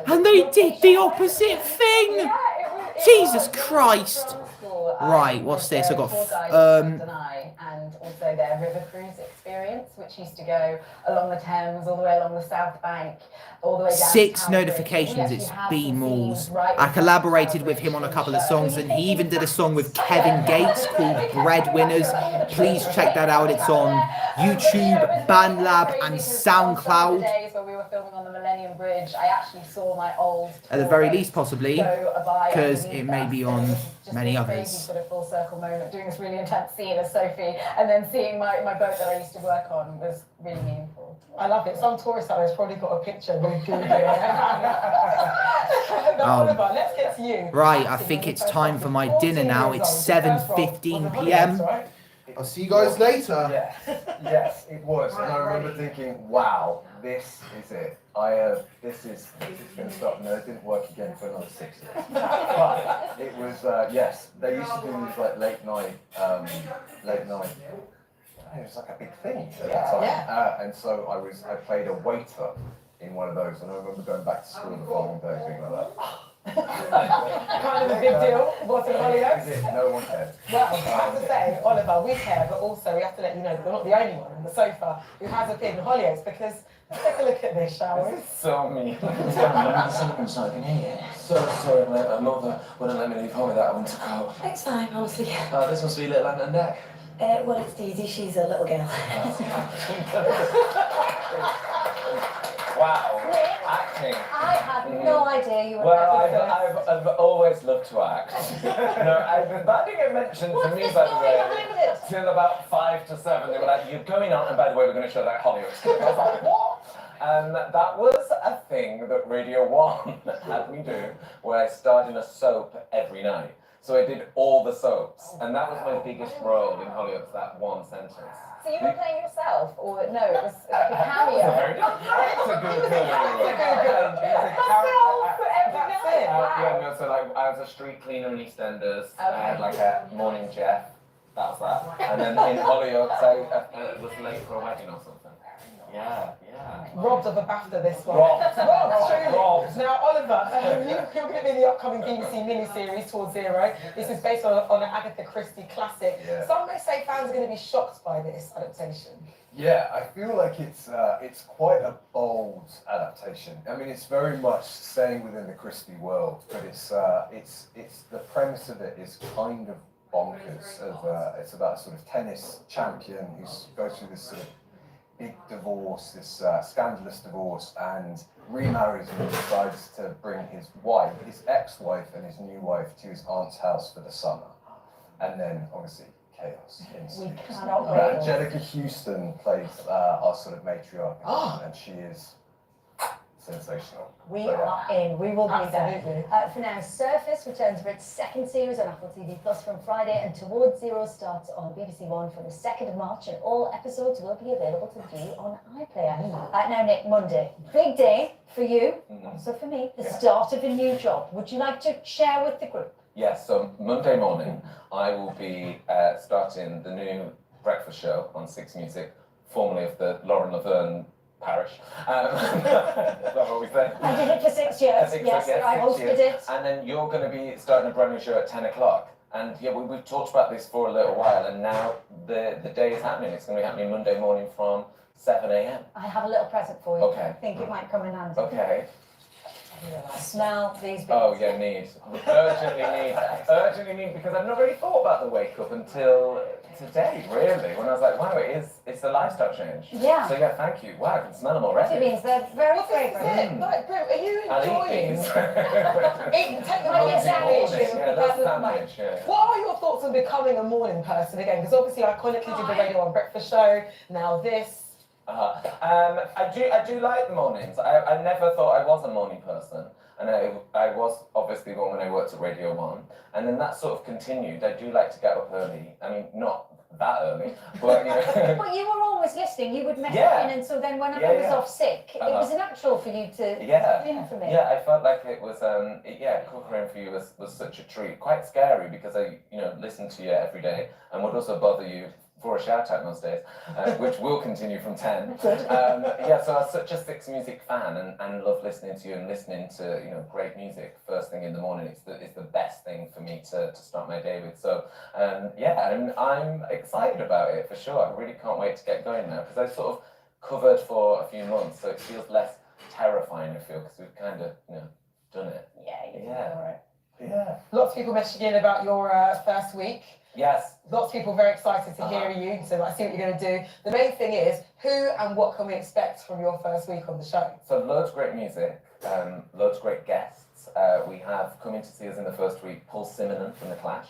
And they did the opposite thing! Jesus Christ! Right, what's this? I got and also their river cruise experience, which used to go along the Thames, all the way along the South Bank, all the way down 6 to notifications, it's B Malls. I collaborated with him on a couple of songs, and he even did a song with Kevin Gates called Breadwinners. Please check that out. It's on YouTube, BandLab, and SoundCloud. Where we were filming on the Millennium Bridge, I actually saw my old At the very least, possibly, because it may be on many others. Sort of full circle moment, doing this really intense scene as Sophie, and then seeing my boat that I used to work on was really meaningful. I love it. Some tourist out there's probably got a picture with Google. Oliver, let's get to you. Right, I think it's time for my dinner now. It's 7:15 p.m. I'll see you guys later. Yes, it was. And I remember thinking, wow, this is it. This is going to stop. No, it didn't work again for another 6 years. But it was, yes, they used to do these like late night. It was like a big thing at that time. And so I played a waiter in one of those, and I remember going back to school the following day being like that. Kind of a big deal. What's in Hollyoaks? No one cared. Well, I have to say, Oliver, we care, but also we have to let you know that you're not the only one on the sofa who has appeared in Hollyoaks, because let's take a look at this, shall we? So mean. So I can hear you. So sorry, mate. My mother wouldn't let me leave home without having to go. It's fine, honestly. This must be Little Ant and Deck. Well, it's Daisy. She's a little girl. Wow. Acting. I had no idea. You were Well, happy I've always loved to act. That didn't get mentioned to me, by the way, till about 5 to 7. They were like, "You're going on, and by the way, we're going to show that Hollywood." I was like, "What?" And that was a thing that Radio 1 had me do, where I starred in a soap every night. So I did all the soaps, and that was my biggest role in Hollywood, that one sentence. So you were playing yourself, or no, it was like a cameo? That was a very good yeah, no, so like I was a street cleaner in Eastenders. I had like a morning Jeff. That was that. And then in Hollywood, I was late for a wedding or something. Yeah. Robbed of a BAFTA, this one. Robbed. Robbed. Now, Oliver, you're going to be in the upcoming BBC miniseries Towards Zero. This is based on an Agatha Christie classic. Yeah. Some may say fans are going to be shocked by this adaptation. Yeah, I feel like it's quite a bold adaptation. I mean, it's very much staying within the Christie world, but it's the premise of it is kind of bonkers. It's about a sort of tennis champion who goes through this sort of big divorce, this scandalous divorce, and remarries and decides to bring his ex-wife and his new wife to his aunt's house for the summer. And then, obviously, chaos ensues. We cannot wait. Angelica Houston plays our sort of matriarch, and she is sensational. We So, yeah. are in. We will be Absolutely. there. For now, Surface returns for its second series on Apple TV Plus from Friday, and Towards Zero starts on BBC One from the 2nd of March, and all episodes will be available to view on iPlayer. Now, Nick, Monday, big day for you, also for me, the start of a new job. Would you like to share with the group? Yes, so Monday morning, I will be starting the new breakfast show on Six Music, formerly of the Lauren Laverne parish. Is that what we say? I did it for 6 years. Yes, I hosted it. And then you're going to be starting a brand new show at 10 o'clock. And yeah, we've talked about this for a little while, and now the day is happening. It's going to be happening Monday morning from 7 a.m. I have a little present for you. Okay. I think it might come in handy. Okay. Smell these bits. Oh yeah, urgently need, because I've not really thought about the wake up until today, really, when I was like, wow, it's a lifestyle change. Yeah. So yeah, thank you. Wow, I can smell them already. It means they're very fragrant. Like, bro, are you I'll enjoying? eat these. Take the Like morning a sandwich. sandwich. Yeah, that's sandwich, yeah. What are your thoughts on becoming a morning person again? Because obviously, iconically did the Radio 1 breakfast show. Now this. I do like the mornings. I never thought I was a morning person. And I was obviously one when I worked at Radio 1. And then that sort of continued. I do like to get up early. I mean, not that early, but you know. But you were always listening. You would mess Yeah. in, and so then when I was off sick, it was natural for you to tune in for me. Yeah, I felt like it was, cooking for you was such a treat. Quite scary because I, listened to you every day and would also bother you for a shout out most days, which will continue from 10. So I was such a Six Music fan and love listening to you and listening to great music first thing in the morning. It's the best thing for me to start my day with. So I'm excited about it for sure. I really can't wait to get going now because I sort of covered for a few months, so it feels less terrifying. I feel because we've kind of done it. Yeah. Lots of people messaging in about your first week. Yes. Lots of people very excited to hear you, so I see what you're going to do. The main thing is, who and what can we expect from your first week on the show? So loads of great music, loads of great guests. We have coming to see us in the first week, Paul Simonon from The Clash.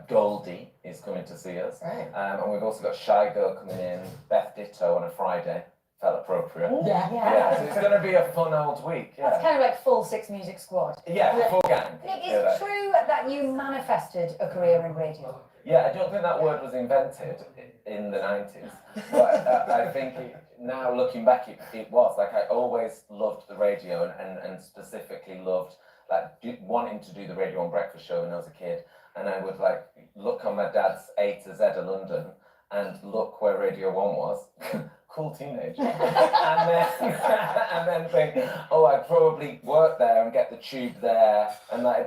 Goldie is coming to see us. Right. And we've also got Shy Girl coming in, Beth Ditto on a Friday. Felt appropriate. Yeah. So it's going to be a fun old week. That's kind of like full Six Music squad. Yeah, full gang. Nick, is it true that you manifested a career in radio? Yeah, I don't think that word was invented in the 90s, but I think now looking back, it was. Like, I always loved the radio and specifically loved wanting to do the Radio 1 breakfast show when I was a kid. And I would look on my dad's A to Z of London and look where Radio 1 was. Cool teenager. and then think, oh, I'd probably work there and get the tube there. And I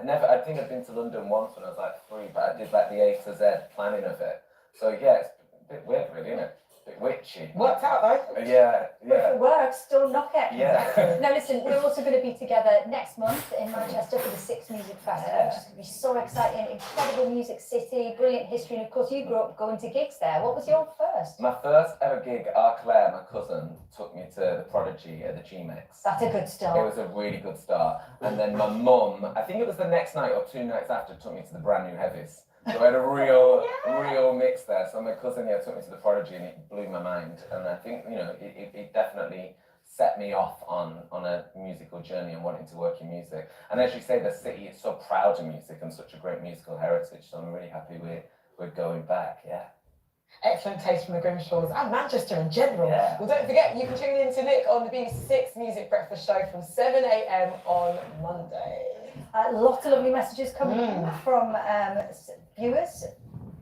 think I'd been to London once when I was 3, but I did the A to Z planning of it. So yeah, it's a bit weird really, isn't it? bit witchy. Worked out though. Yeah, If it works, don't knock it. Yeah. Now listen, we're also going to be together next month in Manchester for the Six Music Festival, which is going to be so exciting. Incredible music city, brilliant history, and of course you grew up going to gigs there. What was your first? My first ever gig, Claire, my cousin, took me to the Prodigy at the G-Mix. That's a good start. It was a really good start. And then my mum, I think it was the next night or 2 nights after, took me to the brand new Heavies. So I had a real mix there. So my cousin took me to the Prodigy and it blew my mind. And I think, you know, it definitely set me off on a musical journey and wanting to work in music. And as you say, the city is so proud of music and such a great musical heritage. So I'm really happy we're going back, yeah. Excellent taste from the Grimshaws and Manchester in general. Yeah. Well, don't forget, you can tune in to Nick on the BBC 6 Music Breakfast Show from 7 a.m. on Monday. Lots of lovely messages coming in from viewers.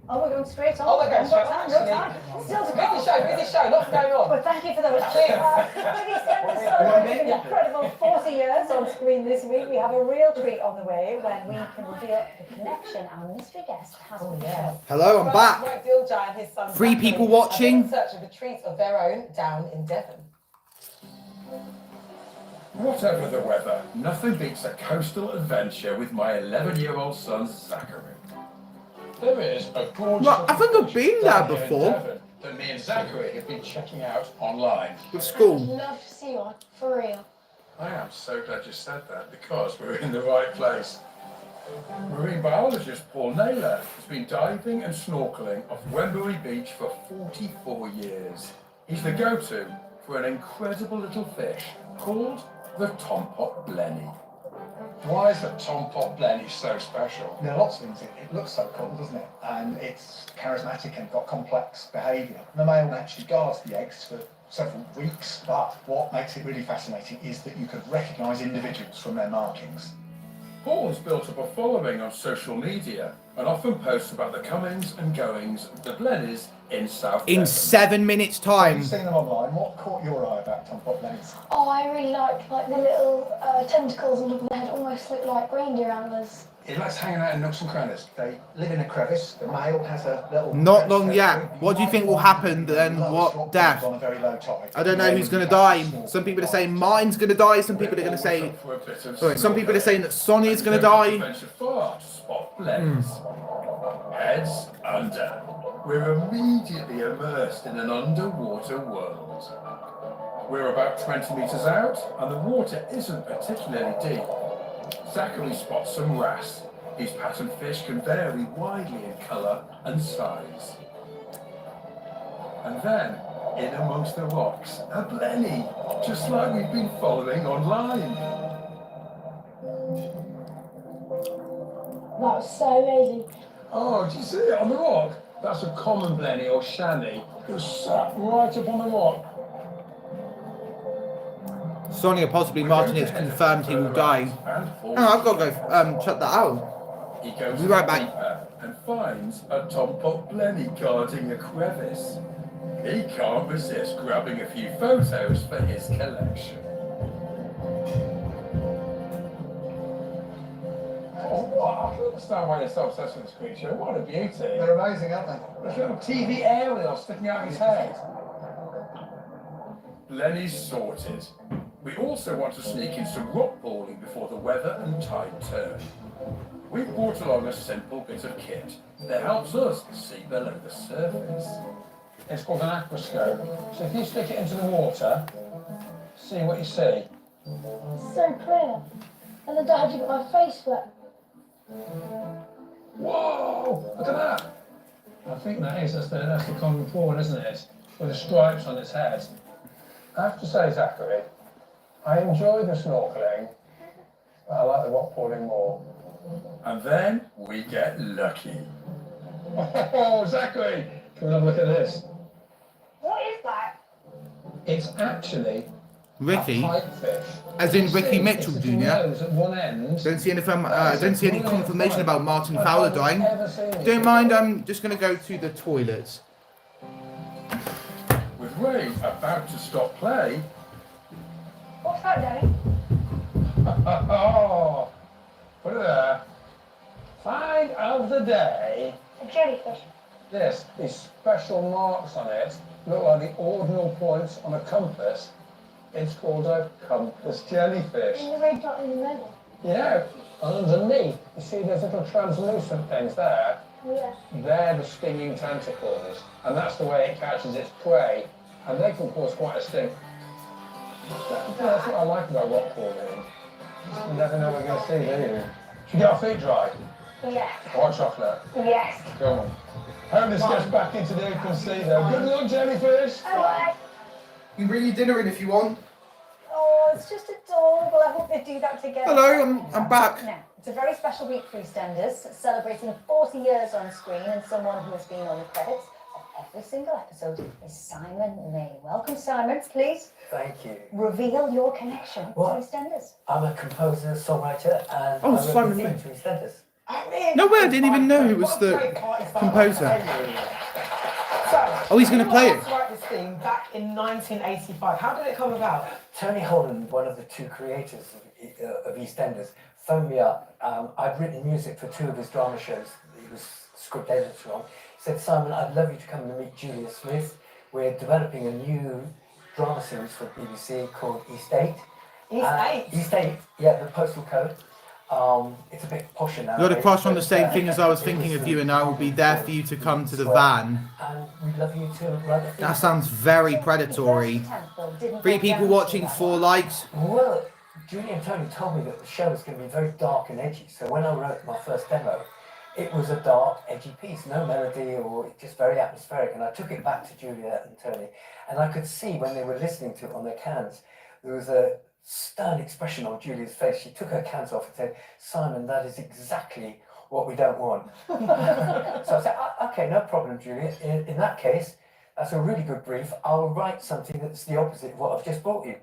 Oh, we're going straight on. Oh, we're going straight on. on, No time. Still to go. Busy show, lots going on. But thank you for those. With Eastenders celebrating an incredible 40 years on screen this week, we have a real treat on the way when we can reveal the connection our mystery guest has with the show. Hello, I'm back. Right, Diljar and his son 3 people watching. in search of a treat of their own down in Devon. Whatever the weather, nothing beats a coastal adventure with my 11-year-old son Zachary. There is a gorgeous... Well, I think I've been there before. That me and Zachary have been checking out online. With school. I'd love to see one, for real. I am so glad you said that because we're in the right place. Marine biologist Paul Naylor has been diving and snorkeling off Wembury Beach for 44 years. He's the go-to for an incredible little fish called the Tompot Blenny. Why is the Tompot Blenny so special? There are lots of things. It looks so cool, doesn't it? And it's charismatic and got complex behaviour. The male actually guards the eggs for several weeks, but what makes it really fascinating is that you could recognise individuals from their markings. Paul's built up a following on social media and often posts about the comings and goings of the Blennies in South In Devon. 7 minutes time. You've seen them online. What caught your eye about Tompot Blennies? Oh, I really like the little tentacles on the top of the head, almost look like reindeer antlers. It likes hanging out in nooks and crannies. They live in a crevice. The male has a little... Not long yet. What do you think will happen then? What death? On a very low tide. I don't know who's going to die. Some people are saying Martin's going to die. Some people are going to say... Sorry, some people are saying that Sonia's going to die. Venture far to spot Blennies. Heads under. We're immediately immersed in an underwater world. We're about 20 metres out, and the water isn't particularly deep. Zachary spots some wrasse. These pattern fish can vary widely in colour and size. And then, in amongst the rocks, a blenny, just like we've been following online. That was so amazing. Oh, do you see it on the rock? That's a common blenny or shanny. It was sat right up on the rock. Sonia, possibly Martin, has confirmed he will die. Oh, I've got to go check that out. He goes Be right back. deeper and finds a Tompot blenny guarding a crevice. He can't resist grabbing a few photos for his collection. Oh, I don't understand why you're so obsessed with this creature. What a beauty. They're amazing, aren't they? There's a little TV aerial sticking out of his head. Blenny's sorted. We also want to sneak in some rock balling before the weather and tide turn. We've brought along a simple bit of kit that helps us see below the surface. It's called an aquascope. So if you stick it into the water, see what you see. So clear. And I don't have to get my face wet. Whoa! Look at that! I think that's the common prawn, isn't it? With the stripes on its head. I have to say, Zachary, I enjoy the snorkeling, but I like the rock pooling more. And then we get lucky. Oh, Zachary! Come and have a look at this. What is that? It's actually Ricky, a pipefish. as in Ricky Mitchell It's a Jr. nose at one end. Don't see any confirmation about Martin Fowler dying. Don't mind, I'm just going to go to the toilets. With rain about to stop play. What's that, Daddy? Oh, put it there. Find of the day. A jellyfish. This, these special marks on it, look like the ordinal points on a compass. It's called a compass jellyfish. And the red dot in the middle. Yeah, underneath, you see those little translucent things there? Yeah. They're the stinging tentacles, and that's the way it catches its prey, and they can cause quite a sting. That's what I like about rock crawling. You never know what you're going to see, do you? Should we get our feet dry? Yes. Hot chocolate? Yes. Come on. Hope this gets back into the open sea though. Good luck, jellyfish! You can bring your dinner in if you want. Oh, it's just adorable. I hope they do that together. Hello, I'm back. Now, it's a very special week for Eastenders, celebrating 40 years on screen, and someone who has been on the credits of every single episode is Simon May. Welcome, Simon, please. Thank you. Reveal your connection to EastEnders. I'm a composer, songwriter, and Oh, I wrote Simon the May. theme to EastEnders. No way, I didn't even know who was the composer. Oh, he's going to play it. To write this theme back in 1985. How did it come about? Tony Holland, one of the two creators of EastEnders, phoned me up. I'd written music for 2 of his drama shows that he was script editor on. He said, Simon, I'd love you to come and meet Julia Smith. We're developing a new drama series for BBC called East 8. East 8? East 8, yeah, the postal code. It's a bit posher now. Got across on the same thing as I was thinking of you, and I will be there for you to come to the van. And we'd love you to write a theme. That sounds very predatory. 3 people watching, 4 likes. Well, Julie and Tony told me that the show was going to be very dark and edgy, so when I wrote my first demo, it was a dark, edgy piece, no melody or just very atmospheric, and I took it back to Julia and Tony, and I could see when they were listening to it on their cans, there was a stern expression on Julia's face. She took her cans off and said, Simon, that is exactly what we don't want. So I said, okay, no problem, Julia. In that case, that's a really good brief. I'll write something that's the opposite of what I've just brought you.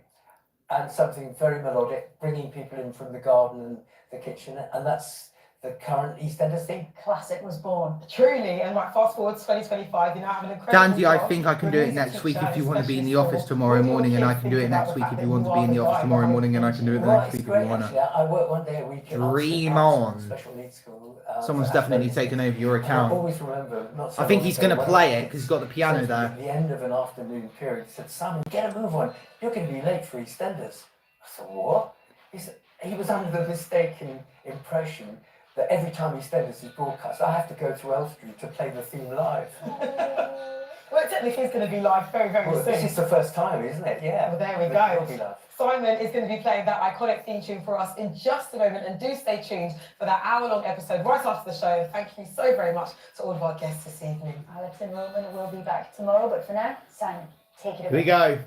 And something very melodic, bringing people in from the garden and the kitchen, and that's the current EastEnders theme. Classic was born. Truly, and right, fast forward to 2025, you now have an incredible Dandy, I job. think I can do it next week if you want to be in the office tomorrow morning, and I can do it next week if you want to be in the office tomorrow morning, and I can do it the next week if you want to. I work one day a week in Dream on. special needs school. Someone's definitely taken over your I account. always remember, not so I think long he's ago, going to when play I it because he's got the piano said there. At the end of an afternoon period, he said, Simon, get a move on. You're going to be late for EastEnders. I said, what? He was under the mistaken impression that every time EastEnders is broadcast, I have to go to Elstree to play the theme live. Well, technically it's going to be live very, very Well, soon. this is the first time, isn't it? Yeah. Well, there we It go. will be live. Simon is going to be playing that iconic theme tune for us in just a moment, and do stay tuned for that hour-long episode right after the show. Thank you so very much to all of our guests this evening. Alex and Roman will be back tomorrow, but for now, Simon, take it away. Here we go.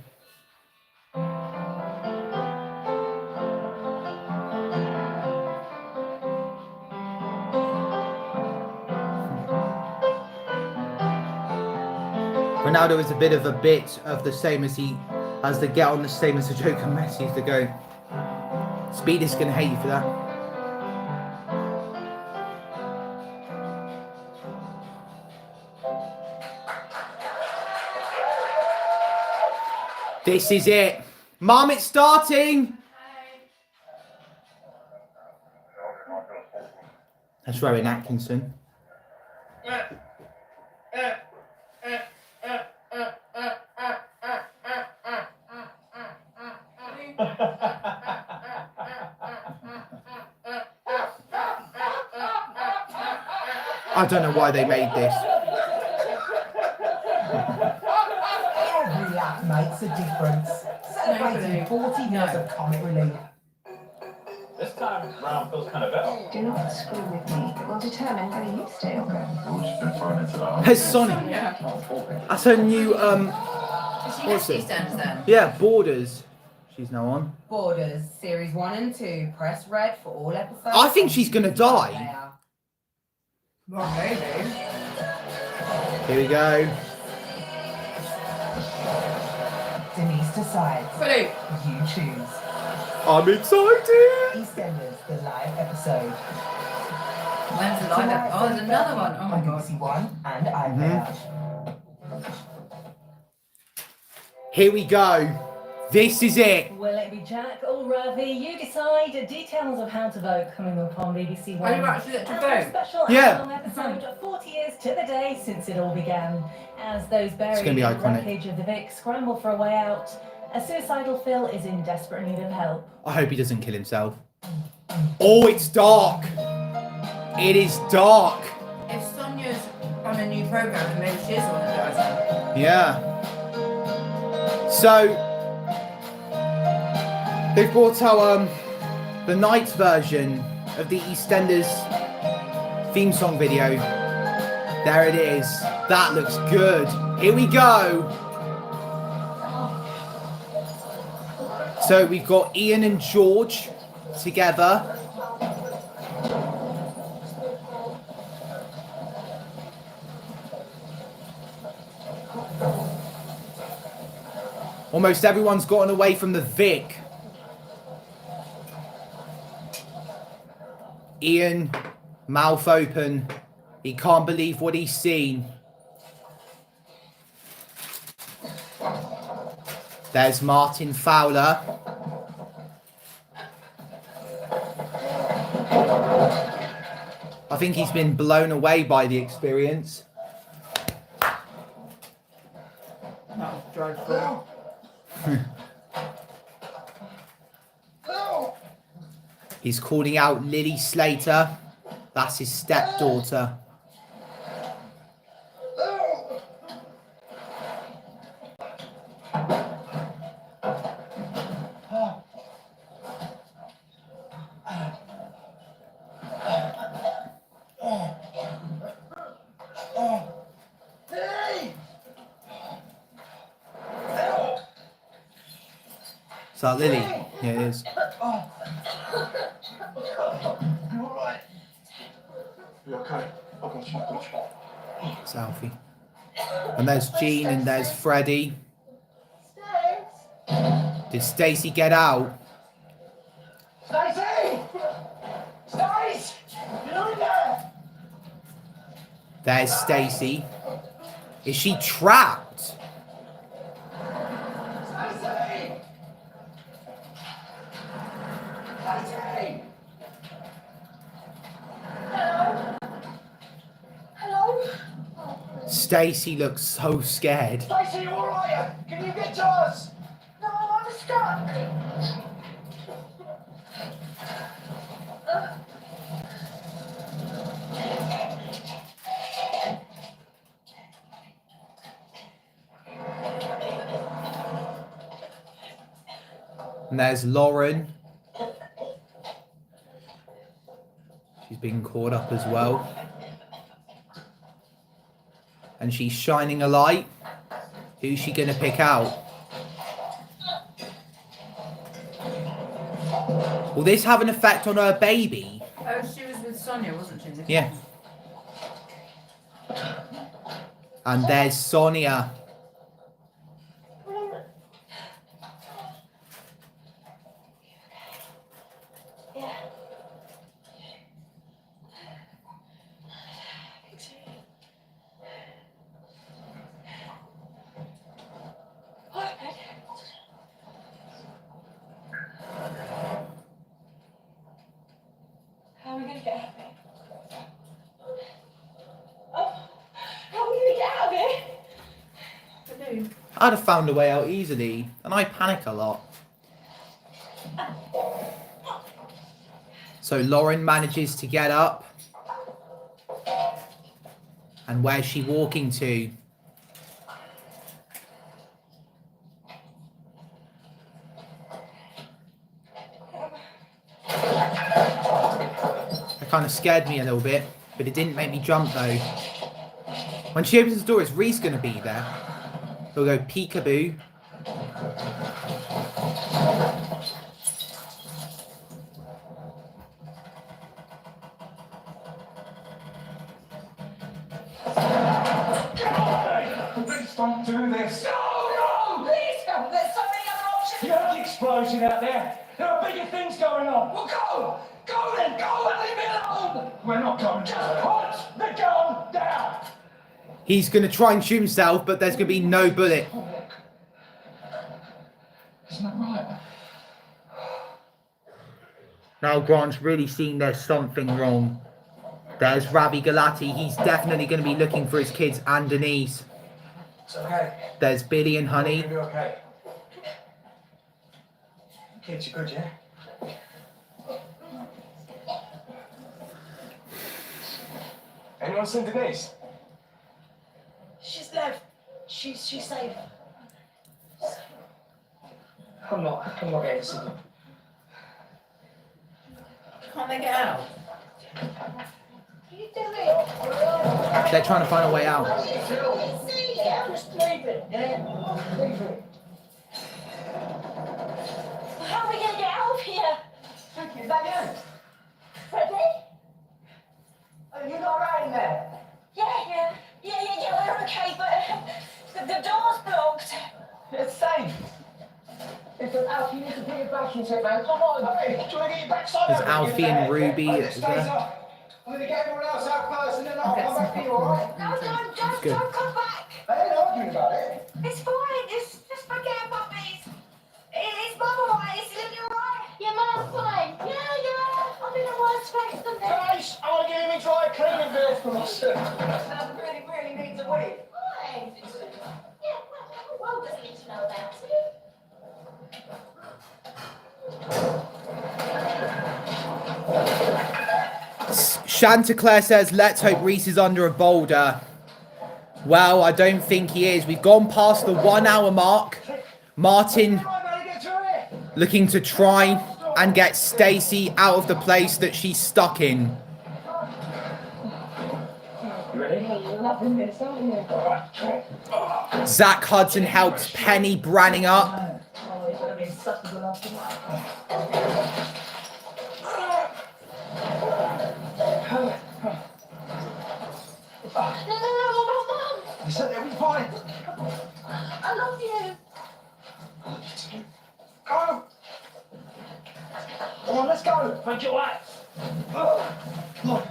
Ronaldo is a bit of a bit of the same as he has the get on the same as the joke and Messi used to go. Speed is going to hate you for that. This is it. Mom, it's starting. That's Rowan Atkinson. I don't know why they made this. Every laugh makes a difference. Celebrating 40 years of comic relief. This time round feels kind of better. Do not screw with me. It will determine whether you stay or go. We've been thrown into that. There's Sonic. That's her new what's it? Eastenders then? Yeah, Borders. She's now on. Borders, series 1 and 2. Press red for all episodes. I think she's gonna die. Well, maybe. Here we go. Denise decides. Philippe. You choose. I'm excited. EastEnders, the live episode. When's the live episode? Oh, there's another one. Oh my god. BBC One and iPlayer. Here we go. This is it. Will it be Jack or Ravi? You decide. Details of how to vote coming up on BBC One. Are you actually get to And for a vote? special Yeah. hour-long episode, 40 years to the day since it all began. As those buried gonna in be the iconic. wreckage of the Vic scramble for a way out, a suicidal Phil is in desperate need of help. I hope he doesn't kill himself. Oh, it's dark. It is dark. If Sonia's on a new program, then maybe she is the one that does it. Yeah. So they've brought out the night version of the EastEnders theme song video. There it is. That looks good. Here we go. So we've got Ian and George together. Almost everyone's gotten away from the Vic. Ian, mouth open. He can't believe what he's seen. There's Martin Fowler. I think he's been blown away by the experience. That was dreadful. He's calling out Lily Slater. That's his stepdaughter. Is that Lily? Yeah, it is. It's Alfie. And there's Jean and there's Freddie. Did Stacey get out? Stacey! Stacey! You're in there! There's Stacey. Is she trapped? Stacey! Stacey! Hello? Hello? Stacey looks so scared. Stacey, you alright? Can you get to us? No, I'm stuck. And there's Lauren. She's been caught up as well. And she's shining a light. Who's she going to pick out? Will this have an effect on her baby? Oh, she was with Sonia, wasn't she? Yeah. And there's Sonia. How are we going to get out of here? Oh, how are we going to get out of here? I'd have found a way out easily, and I panic a lot. So Lauren manages to get up. And where's she walking to? That kind of scared me a little bit, but it didn't make me jump though. When she opens the door, is Reese going to be there? He'll go peekaboo. Please don't do this. No, no! Please don't. There's so many other options. You heard the explosion out there. There are bigger things going on. Well, go! Go then! Go and leave me alone! We're not going. Just put the gun down! He's going to try and shoot himself, but there's going to be no bullet. Isn't that right? Now Grant's really seen there's something wrong. There's Ravi Galati. He's definitely going to be looking for his kids and Denise. It's okay. There's Billy and Honey. You'll be okay. Kids, you good, yeah? Anyone seen Denise? She's left. She's safe. I'm not getting to see them. Can't they get out? They're trying to find a way out. How are we going to get out of here? Thank you. Is that you? Freddie? Are you not right in there? Yeah, we're okay, but the door's blocked. It's safe. Listen, Alfie, you need to put your back into it, man. Come on. Hey, do you want to get your backside There's over? Alfie and Ruby. Is there? I'm going to get everyone else out first and then I'll come back for you, alright? No, good. don't come back. I ain't arguing about it. It's fine. Just forget about me. It's Mum alright. Is it alright? Yeah, Mum's fine. Yeah. I'm in a worse place than this. Guys, I want to give me dry cleaning bills for myself. I really need to wait. Why? Yeah, well, the world doesn't need to know about it. Chanticleer says, let's hope Reese is under a boulder. Well, I don't think he is. We've gone past the 1 hour mark. Martin looking to try and get Stacey out of the place that she's stuck in. Zach Hudson helps Penny Branning up. No, Mum. You said they'll be fine. I love you. Go! Come on, let's go. Thank you, what? Come on. Come on.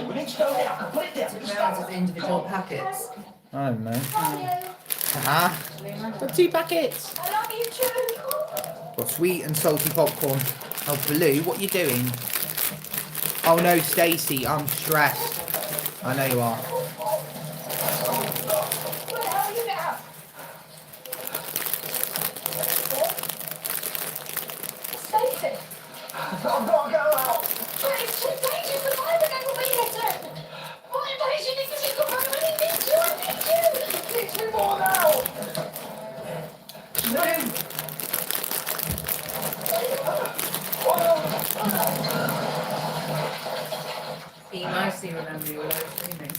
We need to go there. I can put it there. Now just individual packets. I don't know. Got 2 packets. I love you too. Got sweet and salty popcorn. Oh, Blue, what are you doing? Oh no, Stacey, I'm stressed. I know you are. Where are you now? Stacey. I've got to go out. It's too dangerous. The fire brigade will be here soon. Why don't you need to take a run? I need you. I need you. Teach me more now. You mostly remember your live streaming.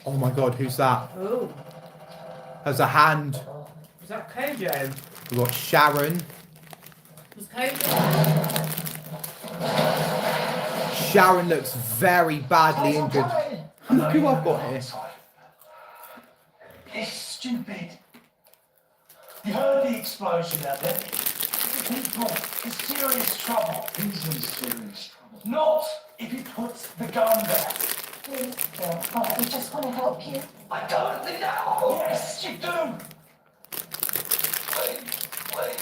Oh my god, who's that? Ooh. There's a hand. Was that Kojo? We've got Sharon. Was Kojo? Sharon looks very badly injured. Look who I've got here. It's stupid. You heard the explosion out there. People in serious trouble. Who's in serious trouble? Not if you put the gun there. Please, Bill. Oh, we just want to help you. I don't think that. Yes, you do. Please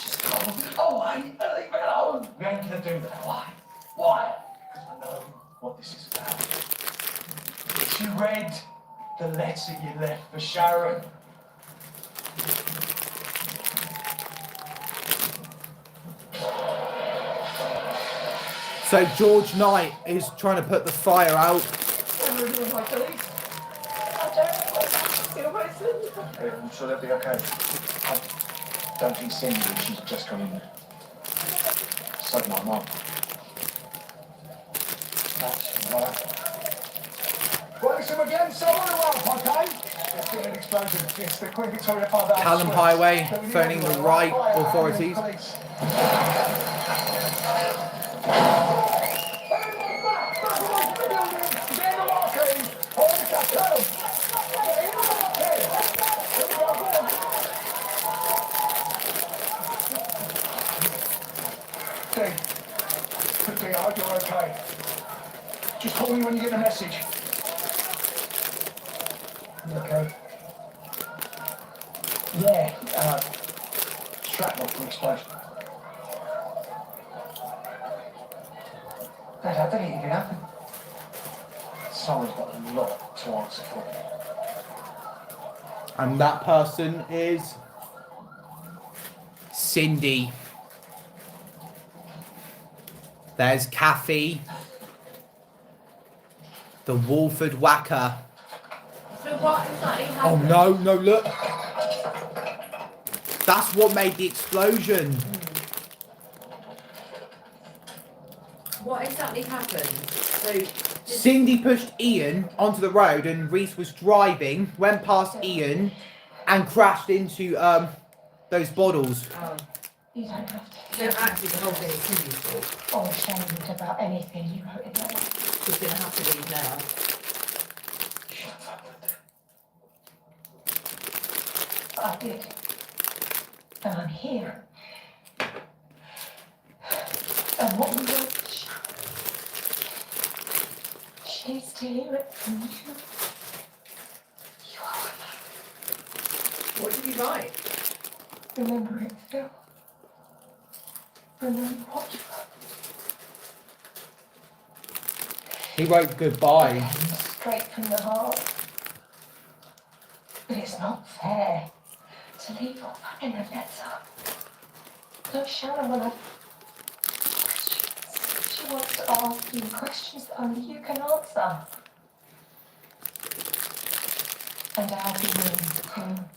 just go away and leave me alone. We ain't gonna do that. Why? Why? Because I know what this is about. She read the letter you left for Sharon. So George Knight is trying to put the fire out. I'm sure they'll be okay. I don't think Cindy, she's just come in. So my mum. That's right. Race him again, someone around, okay? There's been an explosion. It's the Queen Victoria Fund. Callum Highway phoning the right authorities. hope you're okay. Just call me when you get the message. You okay? Yeah, Shrapnel from explosion. Dad, I don't think it can happen. Someone's got a lot to answer for. And that person is Cindy. There's Kathy, the Walford Whacker. So what exactly Oh happened? no, look. That's what made the explosion. What exactly happened? So Cindy pushed Ian onto the road and Reese was driving, went past Ian and crashed into those bottles. oh, You don't have to. so actually the whole thing is Cindy's fault. Or ashamed about anything you wrote in there. She's gonna have to leave now. I did. And I'm here. And what we want to show. She's dealing from you. You are. What did you write? Remember it, Phil. Remember what you He wrote goodbye. straight from the heart. But it's not fair to leave all that in a letter. Look, Sharon will have questions. She wants to ask you questions that only you can answer. And I'll be willing to come.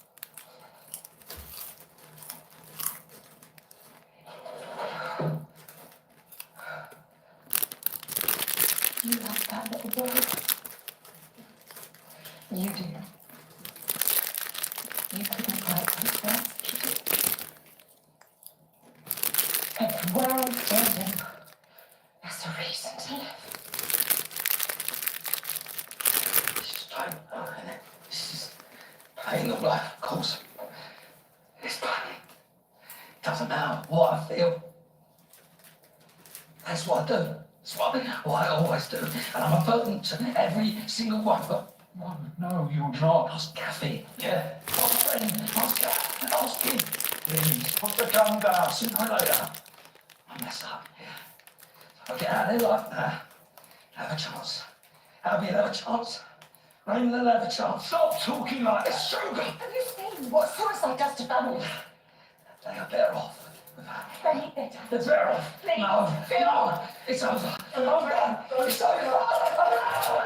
You love that little boy. You do. You couldn't quite take that. And from where I'm standing, that's a reason to live. This is pain, isn't it? This is pain of life, of course. It's pain. Doesn't matter what I feel. That's what I do. That's what I always do. And I'm a burden to every single one. But no, you're not. Ask Kathy. Yeah. Ask friend. Ask him. Please, put the gun down. Sooner or later, I mess up. Yeah. If I get out of their life now, I'll have a chance. Abby will have a chance. Raymond will have a chance. Stop talking like this, sugar. Have you seen what suicide does to families? They are better off. Very better. They're better off. Please, No, Phil. no, it's over. It's over. It's over.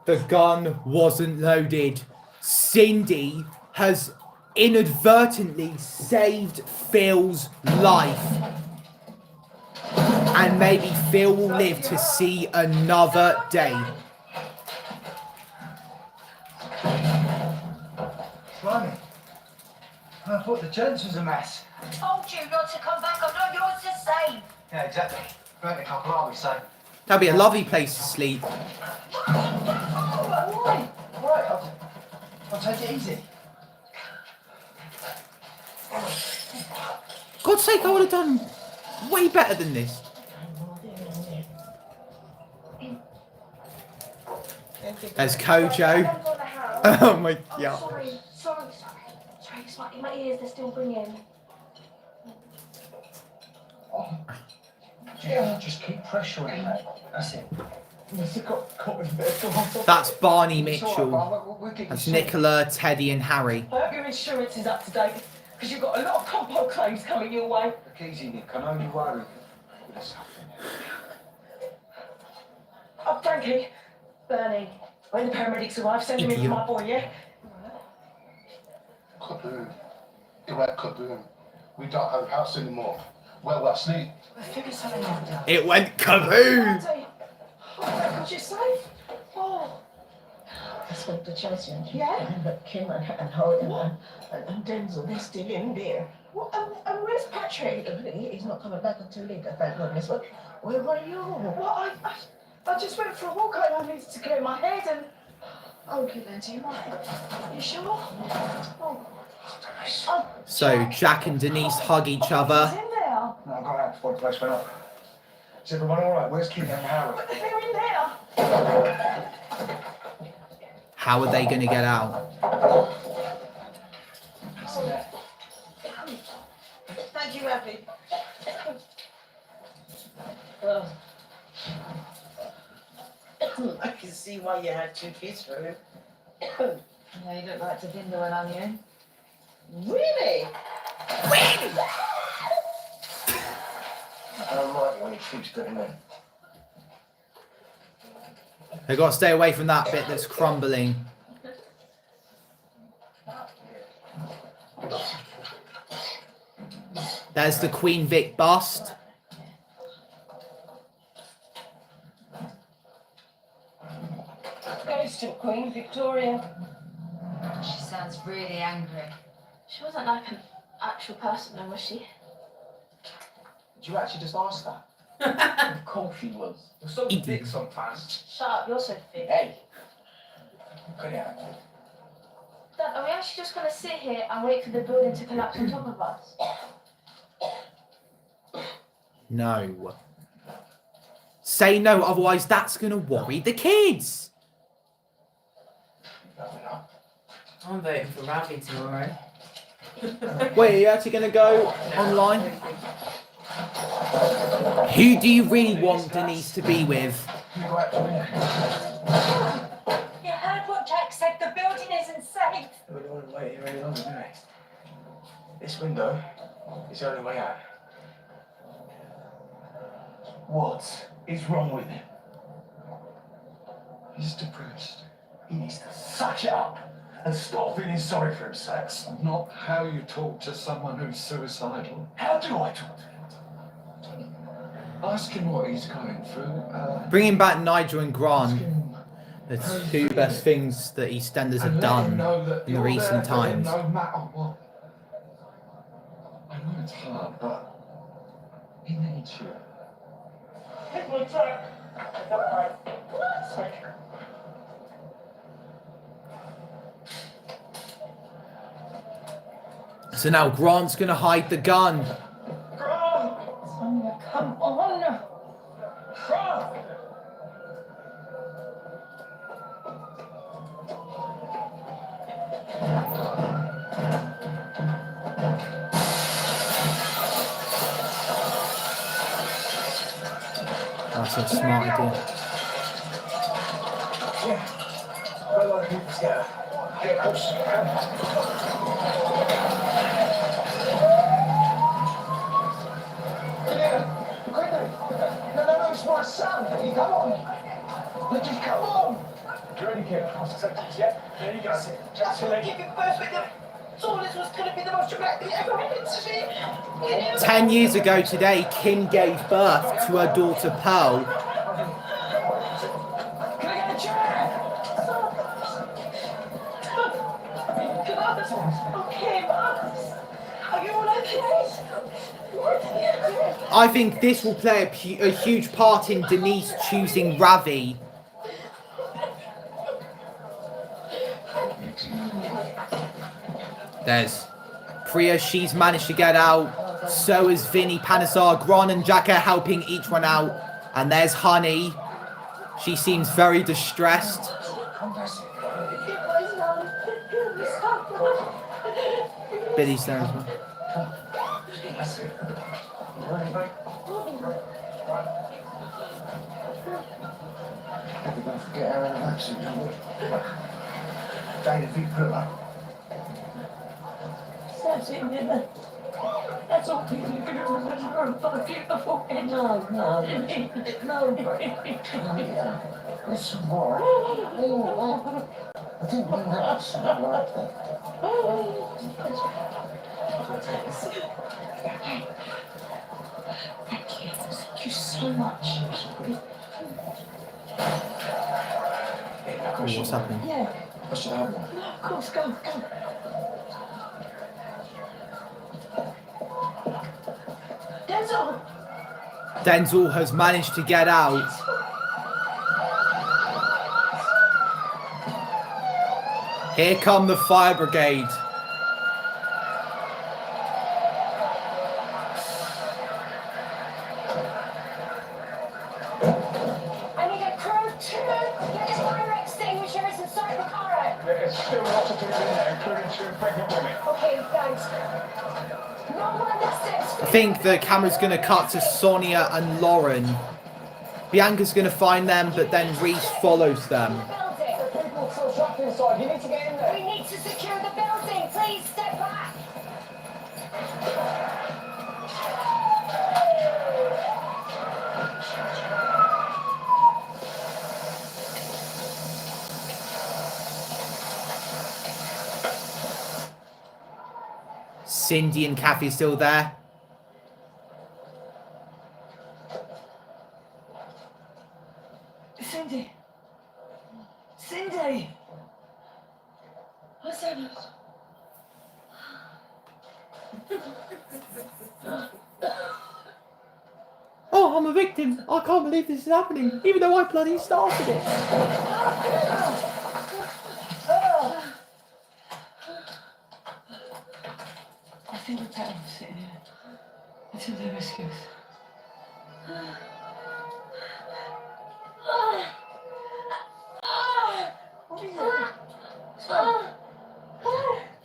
The gun wasn't loaded. Cindy has inadvertently saved Phil's life. And maybe Phil will live to see another day. Blimey. I thought the gents was a mess. I told you not to come back. I'm not yours to save. Yeah, exactly. Burnt a couple, I'll be safe. That'd be a lovely place to sleep. Right, I'll take it easy. God's sake, I would have done way better than this. There's Kojo. Oh my god. Sorry, my ears, they're still ringing. Yeah, just keep pressuring, mate. That's it. That's Barney Mitchell. That's Nicola, Teddy and Harry. I hope your insurance is up to date, because you've got a lot of compo claims coming your way. Look easy, Nick. I know you worry. Oh, Frankie. Bernie. When the paramedics arrive, send them in for my boy, yeah? Kaboom. It went kaboom. We don't have a house anymore. Where will I sleep? I figured something out. It went kaboom! Oh, God, you're safe. Oh. I spoke to Chelsea and Yeah? but Kim and Howard and Denzel, they're still in there. What, where's Patrick? He's not coming back until later, thank goodness. Where are you? Well, I just went for a walk. I needed to clear my head and... Okay, Lindsay, you right? You sure? Oh. So Jack and Denise hug each He's other. in there. No, I got out before the place went up. Is everyone all right? Where's Keith and Howard? They're in there. How are they going to get out? Thank you, Abby. I can see why you had 2 kids for him. Yeah, you look like Devon when I'm you. Really? I don't like it when he keeps doing that. They got to stay away from that bit that's crumbling. There's the Queen Vic bust. Ghost of Queen Victoria. She sounds really angry. She wasn't like an actual person, though, was she? Did you actually just ask that? Of course she was. You're so thick sometimes. Shut up, you're so thick. Hey. Good out. Dad, are we actually just going to sit here and wait for the building to collapse on top of us? No. Say no, otherwise that's going to worry the kids. I'm voting for Ravi tomorrow. Wait, are you actually going to go online? Who do you really want Denise to be with? You heard what Jack said, the building isn't safe. We don't want to wait here any longer, do we? This window is the only way out. What is wrong with him? He's depressed. He needs to suck it up and stop feeling sorry for himself. That's not how you talk to someone who's suicidal. How do I talk to him? Ask him what he's going through. Bringing back Nigel and Grant, the 2 best things that Eastenders have done in the recent times. No matter what. I know it's hard, but he needs you. Hit my track. So now Grant's going to hide the gun. Sonia, come on. That's a smart idea. Yeah. Got a lot of people together. Get close. No, it's my son. Come on. Just come on. You ready, kid? Yeah, there you go. Just give it first with them. So this was going to be the most dramatic ever happened to me. 10 years ago today, Kim gave birth to her daughter Pearl. Can I get a chair? Okay, Mom. Are you all okay? I think this will play a huge part in Denise choosing Ravi. There's Priya, she's managed to get out. So is Vinny, Panisar, Gron and Jack are helping each one out. And there's Honey. She seems very distressed. Billy's there as well. Don't forget our anniversary, don't we? Day of Victoria. That's it, Mother. That's all people are going to remember about beautiful. No. It's more. I think we have something like that. Thank you so much. What's happening? Yeah. I should have one. No, of course, go. Denzel has managed to get out. Here come the fire brigade. I need a crew to get fire extinguishers inside the car. There's still lots of people in there, including 2 pregnant women. Okay, thanks. No one I think the camera's going to cut to Sonia and Lauren. Bianca's going to find them, but then Reese follows them. People still trapped inside. You need to get in there. We need to secure the building. Please step back. Cindy and Kathy are still there. Cindy. Cindy. What's happened? Oh, I'm a victim. I can't believe this is happening, even though I bloody started it. I think we're better off sitting here until they rescue us.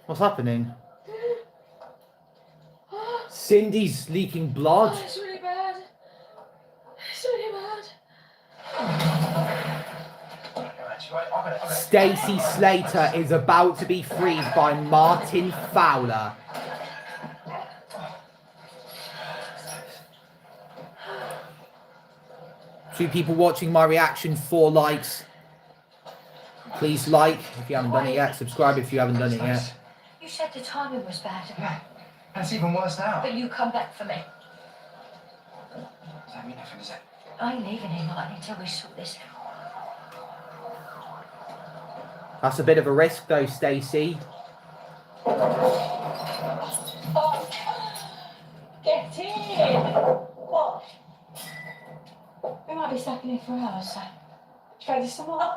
What's happening? Cindy's leaking blood. Oh, it's really bad. It's really bad. Stacey Slater is about to be freed by Martin Fowler. Two people watching my reaction, 4 likes. Please like if you haven't done it yet. Subscribe if you haven't done it yet. You said the timing was bad. Yeah, and it's even worse now. But you come back for me. Does that mean nothing, does it? I ain't leaving here not until we sort this out. That's a bit of a risk though, Stacey. Get in! What? We might be stuck in here for hours, so try this some more.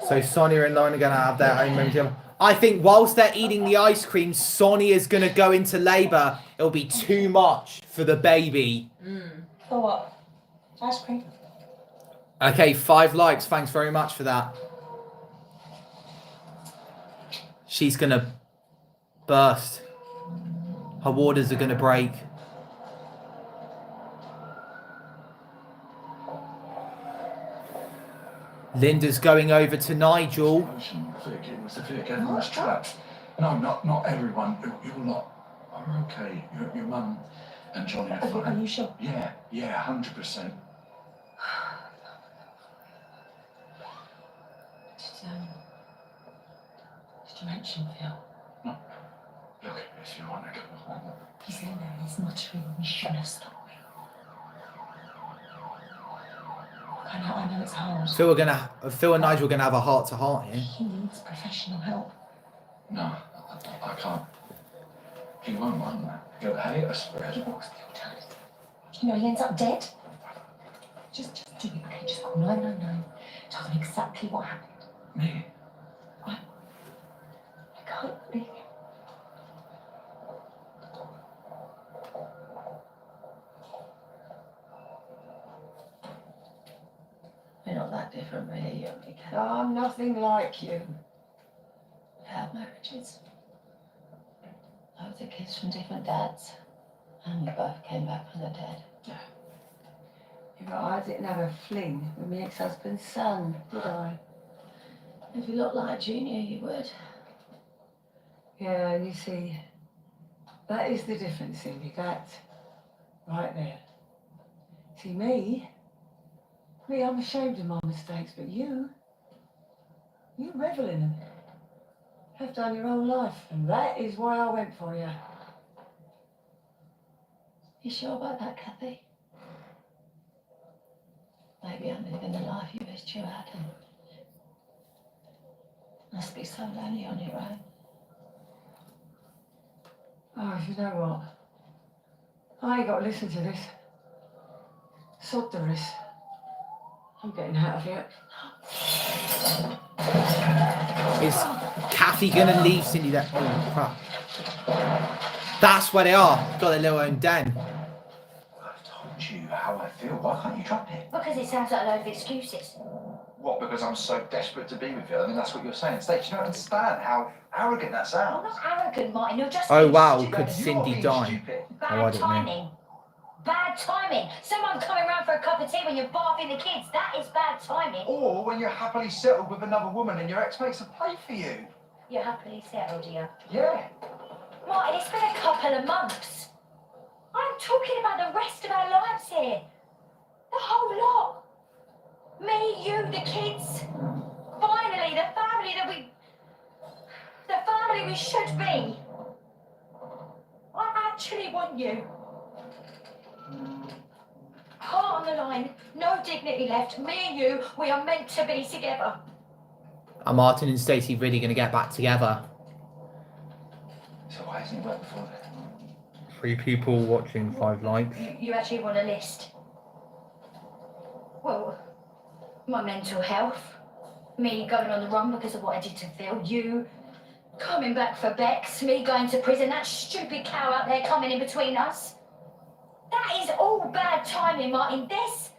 So Sonia and Lauren are going to have their own room together. I think whilst they're eating the ice cream, Sonia's going to go into labour. It'll be too much for the baby. For what? Ice cream. Okay, 5 likes. Thanks very much for that. She's going to burst. Her waters are going to break. Linda's going over to Nigel. It was the Vic, everyone's trapped. No, not everyone. You're lot are okay. Your mum and Johnny are fine. Are you sure? Yeah, 100%. Did you mention Phil? No. Look, if you want to go home. He's in there. It's not true. We shouldn't have stopped. I know it's hard. Phil and Nigel are gonna have a heart-to-heart here. He needs professional help. No, I can't. He won't want that. He'll hate us for it. What's the alternative? You know, he ends up dead. Just do it, okay? Just call 999. Tell them exactly what happened. Me? I can't leave you. We're not that different, really, you and me, Ken. I'm nothing like you. We've had marriages. Loads of kids from different dads. And we both came back from the dead. Yeah, but I didn't have a fling with my ex-husband's son, did I? If you looked like Junior, you would. Yeah, you see, that is the difference, Cindy, that right there. See, me, I'm ashamed of my mistakes, but you revel in them. Have done your whole life, and that is why I went for you. You sure about that, Kathy? Maybe I'm living the life you wished you had, and must be so lonely on your own. Oh, you know what? I ain't got to listen to this. Sod the rest. I'm getting out of here. Is Kathy gonna leave Cindy there? Oh crap. That's where they are. Got their little own den. I've told you how I feel. Why can't you drop it? Because it sounds like a load of excuses. What, because I'm so desperate to be with you? I mean, that's what you're saying. State, you don't understand how arrogant that sounds. I'm not arrogant, Martin. You're just Oh being wow, stupid. could Cindy die? Bad Oh, I don't know. timing. Bad timing. Someone coming round for a cup of tea when you're bathing the kids. That is bad timing. Or when you're happily settled with another woman and your ex makes a play for you. You're happily settled, yeah? Yeah. Martin, it's been a couple of months. I'm talking about the rest of our lives here. The whole lot. Me, you, the kids. Finally, the family we should be. I actually want you. Heart on the line, no dignity left. Me and you, we are meant to be together. Are Martin and Stacey really going to get back together? So why hasn't it worked before then? 3 people watching, 5 likes. You actually want a list? Well, my mental health, me going on the run because of what I did to Phil, you coming back for Bex, me going to prison, that stupid cow out there coming in between us. That is all bad timing, Martin. This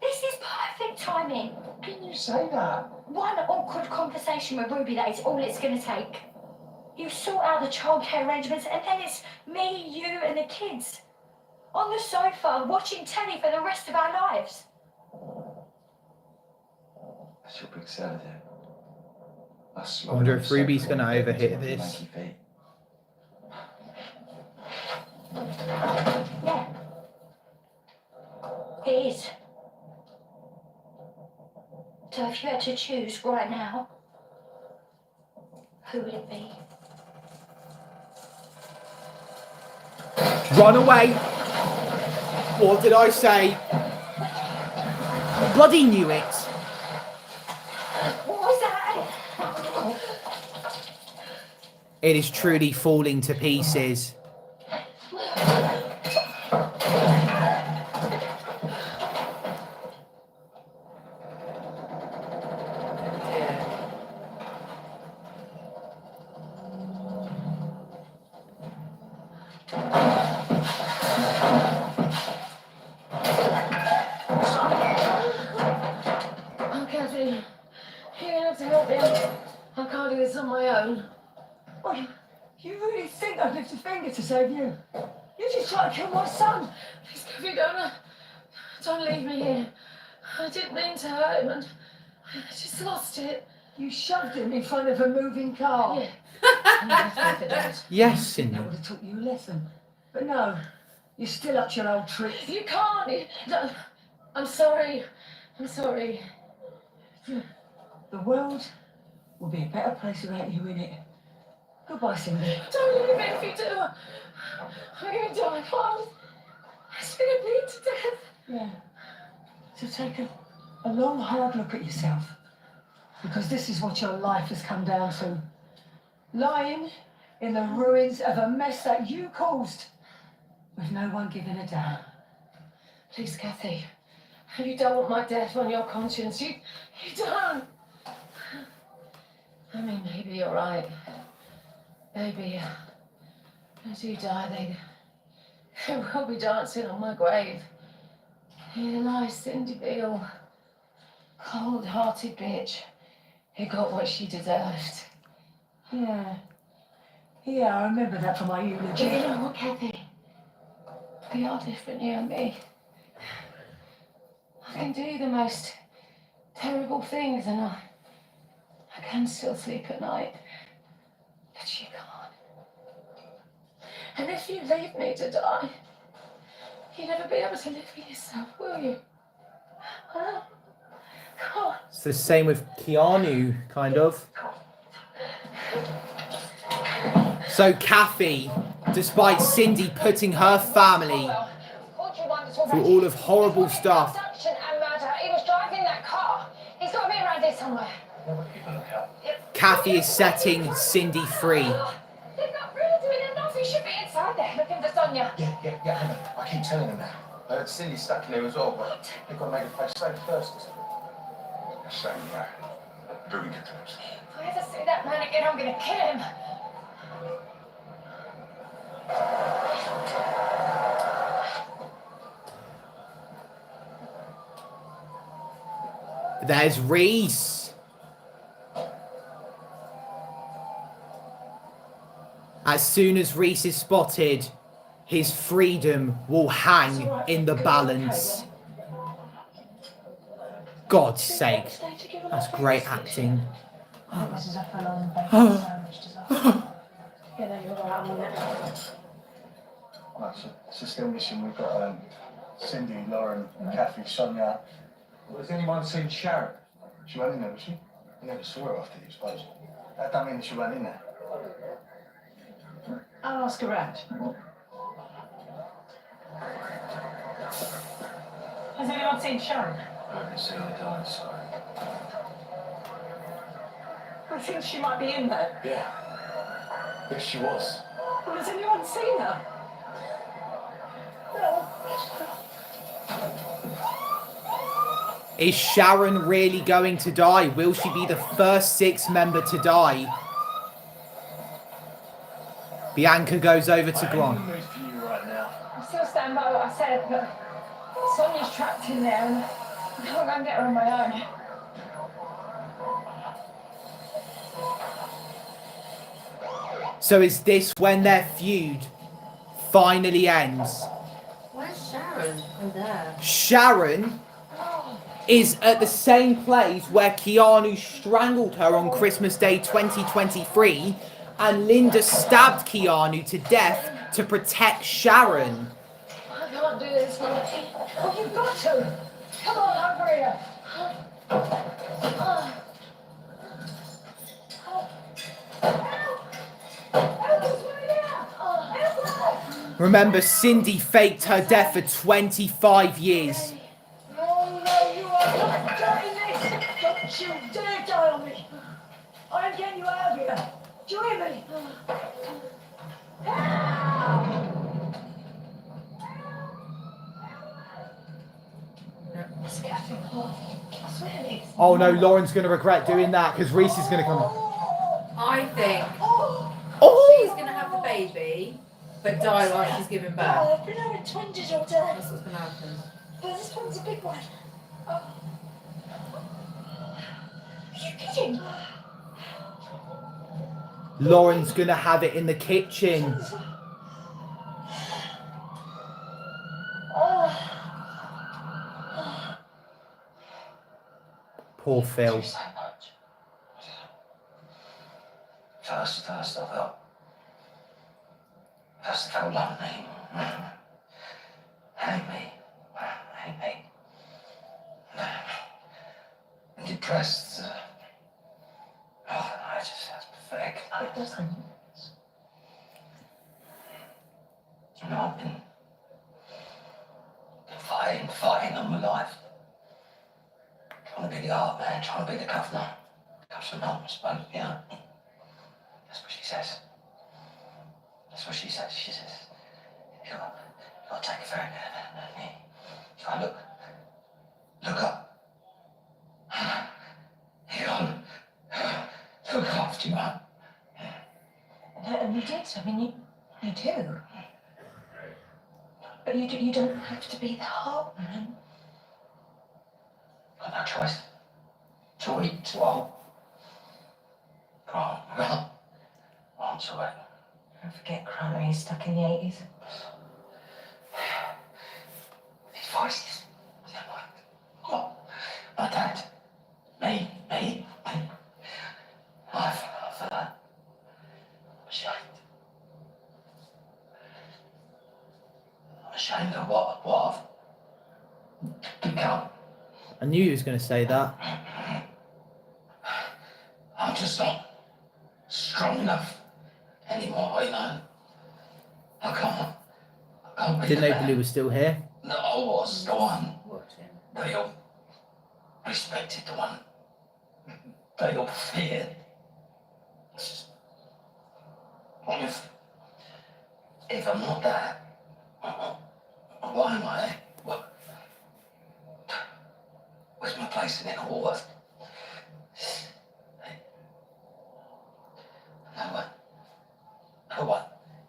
is perfect timing. Can you say that? One awkward conversation with Ruby, that is all it's going to take. You sort out the childcare arrangements and then it's me, you and the kids. On the sofa, watching telly for the rest of our lives. That's your big seller there. I wonder if Ruby's going to overhit this. Yeah. It is. So if you had to choose right now, who would it be? Run away! What did I say? Bloody knew it! What was that? It is truly falling to pieces. Oh, Kathy, you're gonna have to help me. I can't do this on my own. Oh, you really think I'd lift a finger to save you? You just tried to kill my son. Please, Kathy, don't leave me here. I didn't mean to hurt him, and I just lost it. You shoved him in front of a moving car. Yeah. Yes, Cindy. That would have taught you a lesson. But no, you're still up to your old tricks. You can't. No, I'm sorry. I'm sorry. The world will be a better place without you in it. Goodbye, Cindy. Don't leave me if you do. I'm going to die. I can't. I'm just going to bleed to death. Yeah. So take a long, hard look at yourself. Because this is what your life has come down to. Lying in the ruins of a mess that you caused. With no one giving a damn. Please, Kathy. You don't want my death on your conscience. You don't. I mean, maybe you're right. Maybe as you die, they will be dancing on my grave. Here lies Cindy Beale, cold-hearted bitch who got what she deserved. Yeah. Yeah, I remember that from my eulogy. But you know what, Kathy? We are different, you and me. I can do the most terrible things and I can still sleep at night. But you can't. And if you leave me to die, you'll never be able to live for yourself, will you? Huh? God. It's the same with Keanu, kind of. So Kathy, despite Cindy putting her family through all of horrible stuff, He was driving that car. He's got to be around here somewhere. Kathy is setting Cindy free. They've got rid of him enough. He should be inside there looking for some Sonia. Yeah, Hannah. I keep telling them that. I heard Cindy stuck in there as well, but they've got to make a place safe first. Saying that. Very good close. If I ever see that man again, I'm going to kill him. There's Reese. As soon as Reese is spotted, his freedom will hang in the balance. God's sake. That's great acting. This is a full-on bacon sandwich disaster. Yeah, no, you're right, I'm on it. Right, so it's a still mission. We've got Cindy, Lauren, Kathy, Sonia. Has anyone seen Sharon? She went in there, was she? I never saw her after the explosion. That don't mean that she went in there. I'll ask around. Has anyone seen Sharon? I haven't seen her die, sorry. I think she might be in there. Yeah. Yes, she was. Well, has anyone seen her? Is Sharon really going to die? Will she be the first sixth member to die? Bianca goes over to Grant. I'm still standing by what I said, but Sonia's trapped in there and I can't go and get her on my own. So is this when their feud finally ends? Where's Sharon? Oh, there. Sharon is at the same place where Keanu strangled her on Christmas Day 2023 and Linda stabbed Keanu to death to protect Sharon. I can't do this, Lottie. Oh, you've got to. Come on, over here. Remember, Cindy faked her death for 25 years. No, you are not doing this. Don't you dare die on me. I'm getting you out of here. Do you hear me? Oh no, Lauren's going to regret doing that because Reese is going to come. I think she's going to have the baby, but die while she's giving birth. I've been having twinges all day. That's what's going to happen. But this one's a big one. Are you kidding? Lauren's going to have it in the kitchen. Poor Phil. First I felt lonely. Hate me. And depressed. I just that's pathetic. It doesn't. You know, I've been fighting all my life. Trying to be the art man, trying to be the governor. Governor Norms, but you know. That's what she says. That's what she says. She says, you gotta take it very you gotta look up. You gotta look after you, man. And you did. I mean, you do. But you don't have to be the heart man. Got no choice. Too weak, too old. Go on. I'm sorry. Don't forget, Grant, he's stuck in the 80s. These voices. Oh, my dad. Me. I've I'm ashamed. I'm ashamed of what I've become. I knew he was going to say that. I'm just not strong enough anymore, you know. I can't be Didn't the know man Blue was still here. that I was, the one they all respected, the one they all feared. If I'm not that, Why am I there? What? Where's my place in it all? What? No one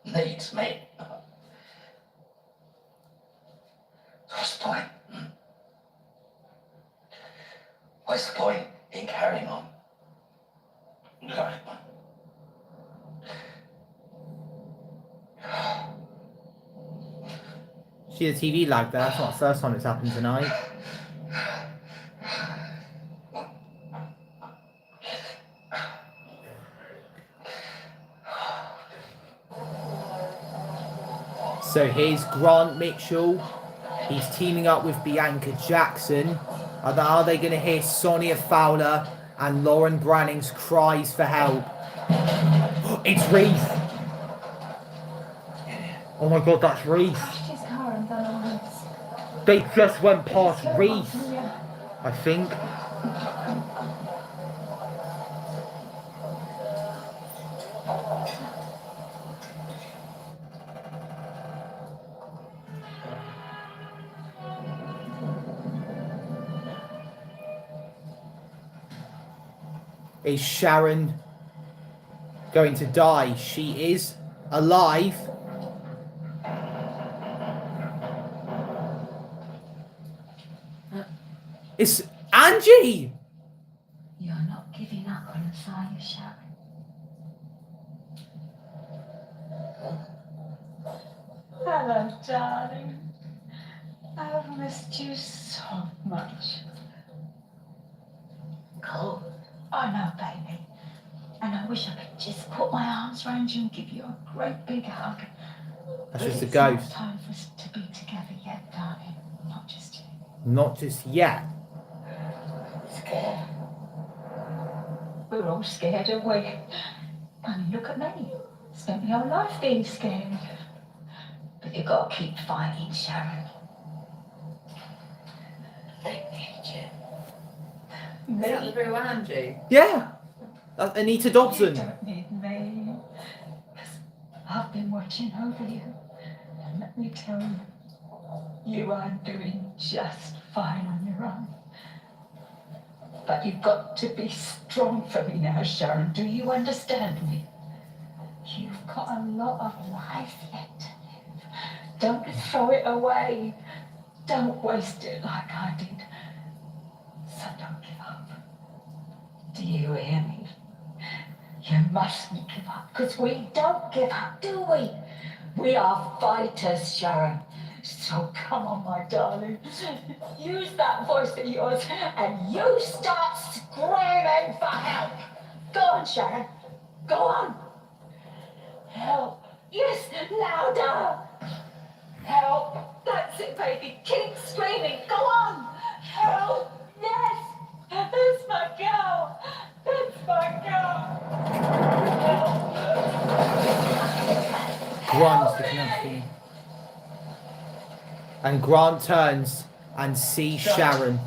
needs me. What's the point? What's the point in carrying on? See the TV lag there? That's not the first time it's happened tonight. So here's Grant Mitchell. He's teaming up with Bianca Jackson. Are they going to hear Sonia Fowler and Lauren Branning's cries for help? It's Reese. Oh my god, that's Reese. They just went past Reese, I think. Is Sharon going to die? She is alive. It's Angie! You're not giving up on us, are you, Sharon? Hello, darling. I've missed you so much. Cool. I know, baby. And I wish I could just put my arms around you and give you a great big hug. That's But just a it's not ghost. time for us to be together yet, darling. Not just yet. Not just yet. Scared. We're all scared, aren't we? I mean, look at me. Spent my whole life being scared. But you've got to keep fighting, Sharon. Thank you, Is that the real Angie? Yeah. That's Anita Dobson. You don't need me. 'Cause I've been watching over you. And let me tell you, you are doing just fine on your own. But you've got to be strong for me now, Sharon. Do you understand me? You've got a lot of life yet to live. Don't throw it away. Don't waste it like I did. So don't give up. Do you hear me? You mustn't give up, because we don't give up, do we? We are fighters, Sharon. So come on, my darling. Use that voice of yours and you start screaming for help. Go on, Sharon. Go on. Help. Yes, louder. Help. That's it, baby. Keep screaming. Go on. Help. Yes. That's my girl. That's my girl. Grant's looking up for you. And Grant turns and sees Sharon.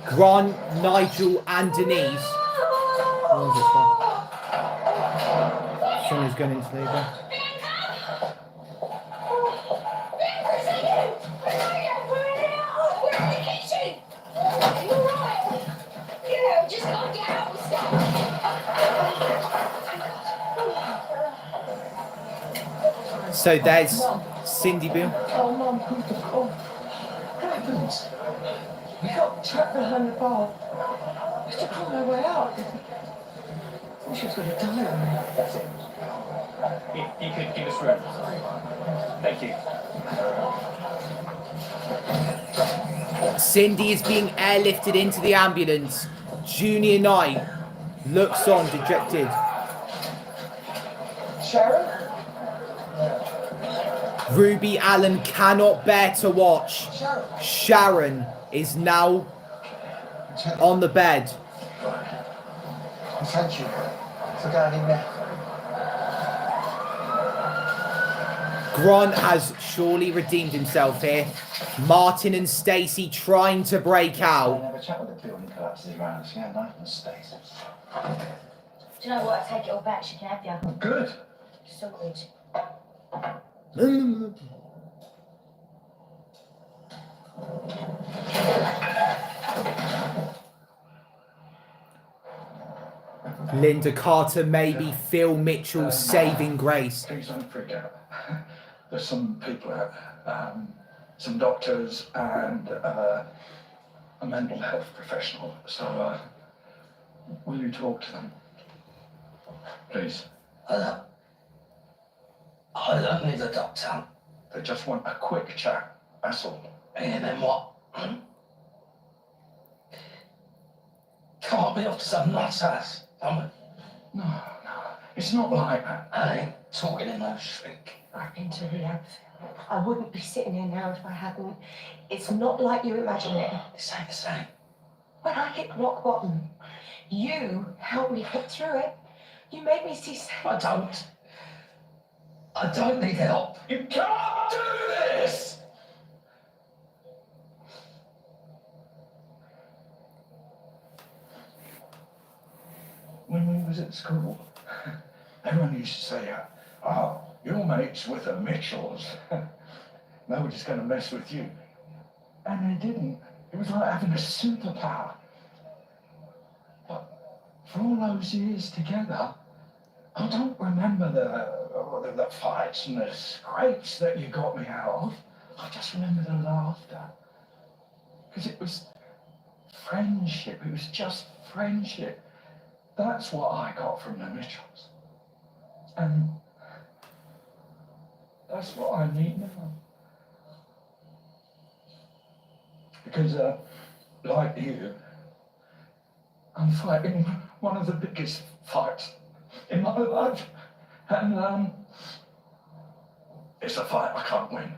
Grant, Nigel, and Denise. What was this one? Someone's going into labour. So there's Cindy Bill. Oh, Mum, oh, heavens. We got trapped behind the bar. We had to crawl our way out. I she was going to die. That's it. You could give us room. Thank you. Cindy is being airlifted into the ambulance. Junior Knight looks on, dejected. Sharon? Ruby Allen cannot bear to watch. Sharon is now on the bed. Thank you for going in there. Grant has surely redeemed himself here. Martin and Stacey trying to break out. Have a chat with the building collapses around us, yeah, no? And Stacey. Do you know what? I take it all back. She can have you. Good. Sorted. Linda Carter may be Phil Mitchell's saving grace. Please don't freak out. There's some people out, some doctors and a mental health professional. So, will you talk to them? Please. I don't need a doctor. They just want a quick chat, that's all. And then what? Can't be off to some nut's ass, am I? No, it's not like that. I ain't talking in no shriek. I've been to rehab. I wouldn't be sitting here now if I hadn't. It's not like you imagine it. This ain't the same. When I hit rock bottom, you helped me get through it. You made me see. I don't need help. You can't do this! When we was at school, everyone used to say, oh, your mate's with the Mitchells. Nobody's going to mess with you. And they didn't. It was like having a superpower. But for all those years together, I don't remember the fights and the scrapes that you got me out of. I just remember the laughter. Because it was friendship. It was just friendship. That's what I got from the Mitchells. And that's what I need now. Because, like you, I'm fighting one of the biggest fights in my life. And, it's a fight I can't win.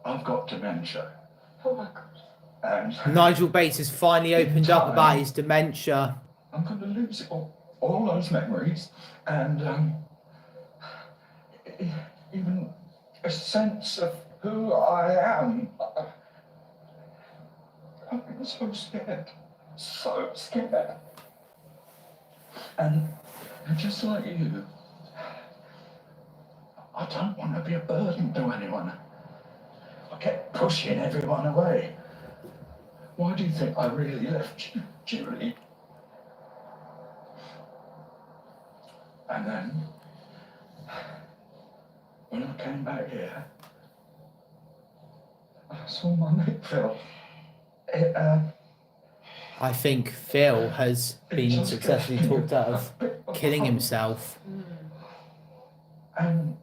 I've got dementia. Oh my God. And Nigel Bates has finally opened up about his dementia. I'm going to lose it all those memories, and even a sense of who I am. I've been so scared, so scared. And just like you, I don't want to be a burden to anyone. I kept pushing everyone away. Why do you think I really left Julie? And then, when I came back here, I saw my mate Phil. I think Phil has been successfully talked out of killing himself. And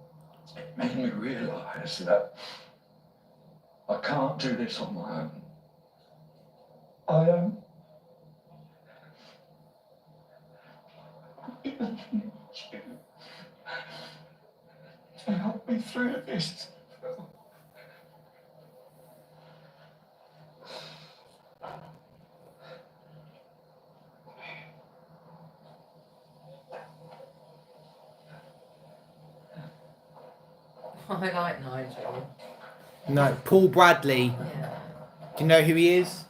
it made me realise that I can't do this on my own. I need you to help me through this. I like Nigel. No, Paul Bradley. Yeah. Do you know who he is?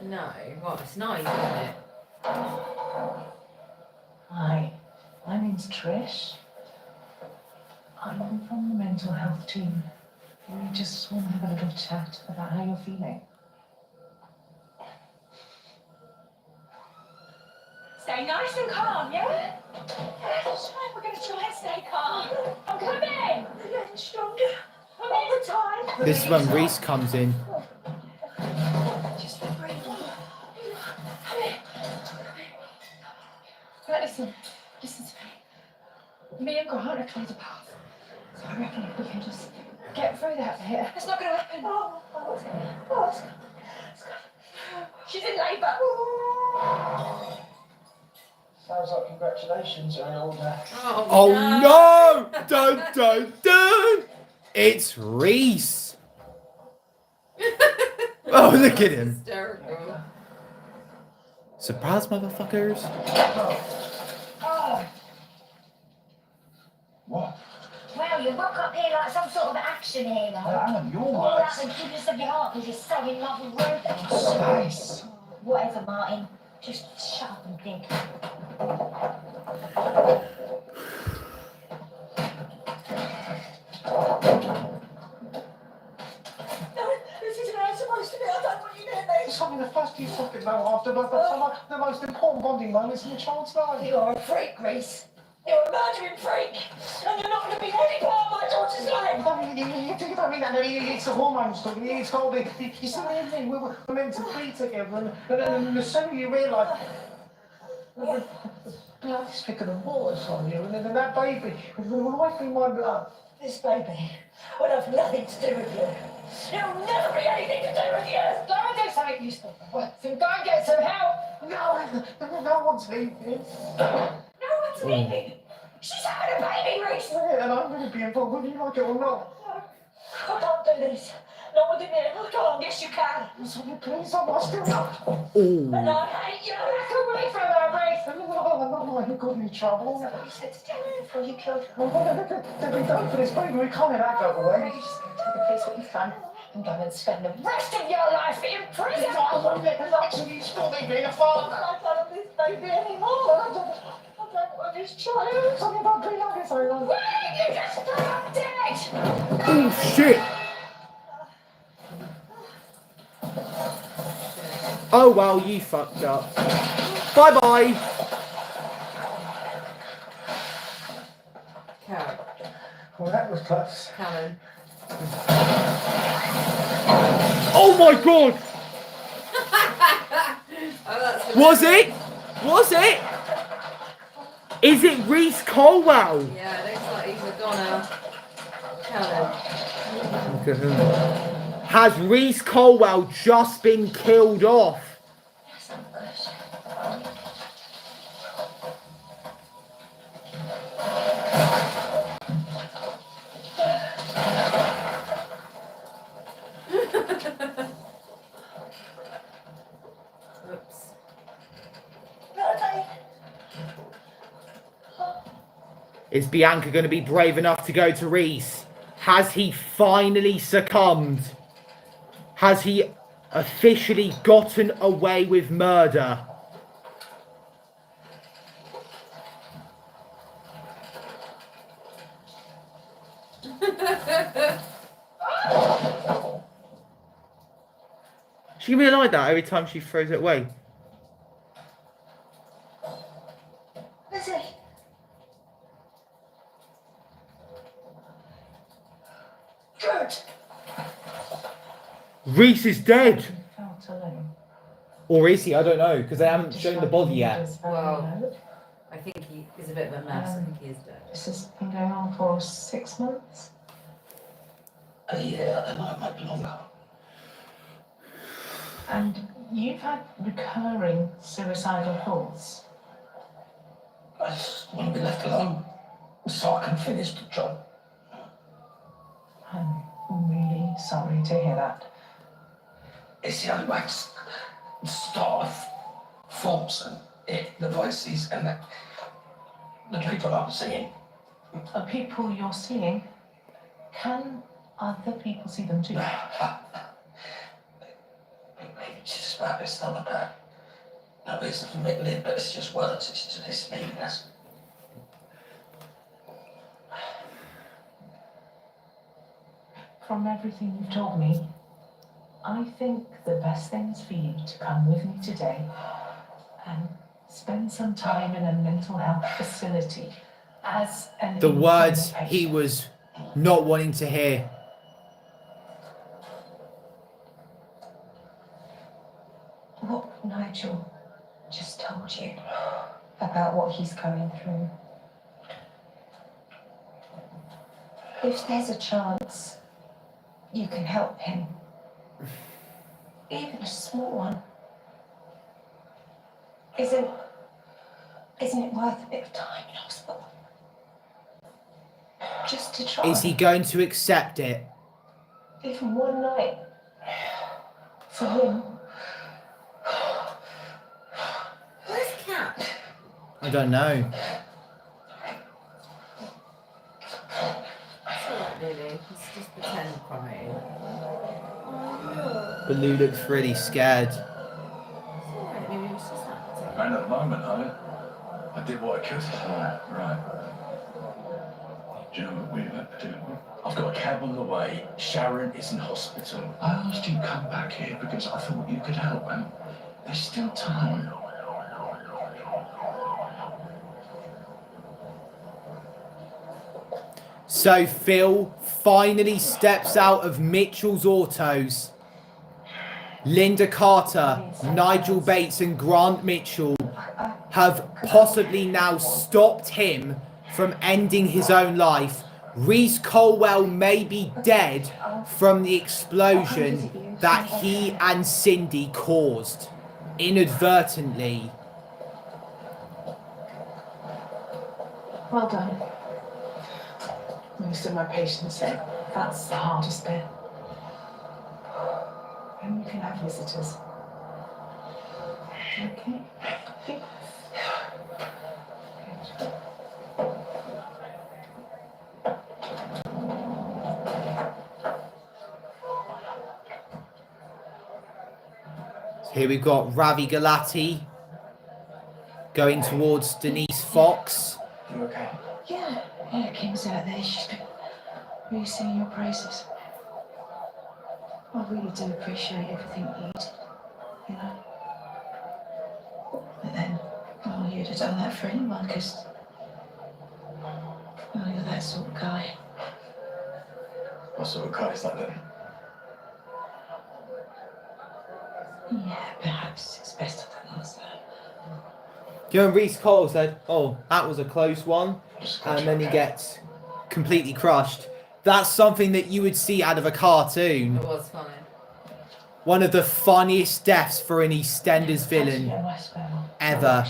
No, what? It's nice, isn't it? Hi, my name's Trish. I'm from the mental health team. We just want to have a little chat about how you're feeling. Stay nice and calm, yeah? Yeah, that's right. We're going to try and stay calm. I'm coming. We're getting stronger all the time. This is when Reese comes in. Just breathe. Come here. Right, listen to me. Me and Grant are cleared a path. So I reckon if we can just get through that bit. It's not going to happen. She's in labour. Sounds like congratulations are in order. Oh no! Don't! It's Reese. Oh, look at him. Hysterical. Surprise, motherfuckers. What? Well, you woke up here like some sort of action hero. Alan, your All out words. the goodness of your heart because you're so in love with Rhoda. Space. Whatever, Martin. Just shut up and think. This isn't how it's supposed to be. I don't want you near me. It's something the first you fucking know after, but some of the most important bonding moments in a child's life. You're a freak, Reese. You're a murdering freak. And you're not going to be any part of my daughter's life. You don't mean that. It's the hormones talking. It's got to be. You see what I mean? We're meant to be together, and the sooner you realise. Blood's thicker than water, Sonia, and then that baby will life in my blood. This baby will have nothing to do with you. It'll never be anything to do with you. Go and do something useful. Well, then go and get some help. No one's leaving. No one's leaving. She's having a baby, Reese. Yeah, and I'm going to be involved whether you like it or not. I can't do this. Not with him here. I can't. Yes, you can. Sonia, please, I must do that. And I hate you. Back away from her, Reese. No, I got in trouble. That's what you said to Devon before you killed her. We don't for this baby. We can't let that go away. You're just going to tell the police what you've done and go and spend the rest of your life in prison. I won't let the likes of you stop me being a father. I don't want this baby anymore. I don't want this child. Something about being like this, I know. Why didn't you just stop dead? Oh shit! Oh well, you fucked up. Bye bye. Karen. Well, that was close. Karen. Oh my god! Oh, that's Was it? Was it? Is it Reese Colwell? Yeah, it looks like he's a goner. Karen. Look at him. Has Reese Colwell just been killed off? Oops. Is Bianca going to be brave enough to go to Reese? Has he finally succumbed? Has he officially gotten away with murder? She can be like that every time she throws it away. Is it? Good. Reese is dead. Felt alone. Or is he? I don't know, because they haven't shown the body yet. Well, I think he is a bit of a mess. I think he is dead. This has been going on for 6 months. A year, and I might be longer. And you've had recurring suicidal thoughts. I just want to be left alone so I can finish the job. I'm really sorry to hear that. It's the only way to start thoughts and the voices and the people I'm seeing. The people you're seeing, can other people see them too? Maybe it's just about it's not about no reason for me to live, but it's just words, it's meaningless. From everything you've told me, I think the best thing is for you to come with me today and spend some time in a mental health facility as an The words independent he patient. was not wanting to hear. What Nigel just told you about what he's going through. If there's a chance you can help him, even a small one, isn't it worth a bit of time in hospital? Just to try. Is he going to accept it? Even one night. For him. Where's Cat? I don't know. that, Lily. It's just pretend crying. Oh, But Lou looks really scared. look. Alright, maybe it was just acting. And at the moment, I did what I could. Right. Do you know what we're about to do? I've got a cab on the way. Sharon is in hospital. I asked you to come back here because I thought you could help, and there's still time. So Phil finally steps out of Mitchell's autos. Linda Carter, Nigel Bates and Grant Mitchell have possibly now stopped him from ending his own life. Reese Colwell may be dead from the explosion that he and Cindy caused inadvertently. Well done. You stood my patience. That's the hardest bit. And you can have visitors. Okay. Here we've got Ravi Galati going towards Denise Fox. You okay? Yeah, Kim's out there. She's been really singing your praises. I really do appreciate everything you did, you know. But then, well, you'd have done that for anyone, because, well, you're that sort of guy. What sort of guy is that then? Yeah, perhaps it's best I don't answer. You know, Reese Cole said, "Oh, that was a close one," and then he gets completely crushed. That's something that you would see out of a cartoon. It was funny. One of the funniest deaths for an EastEnders villain ever.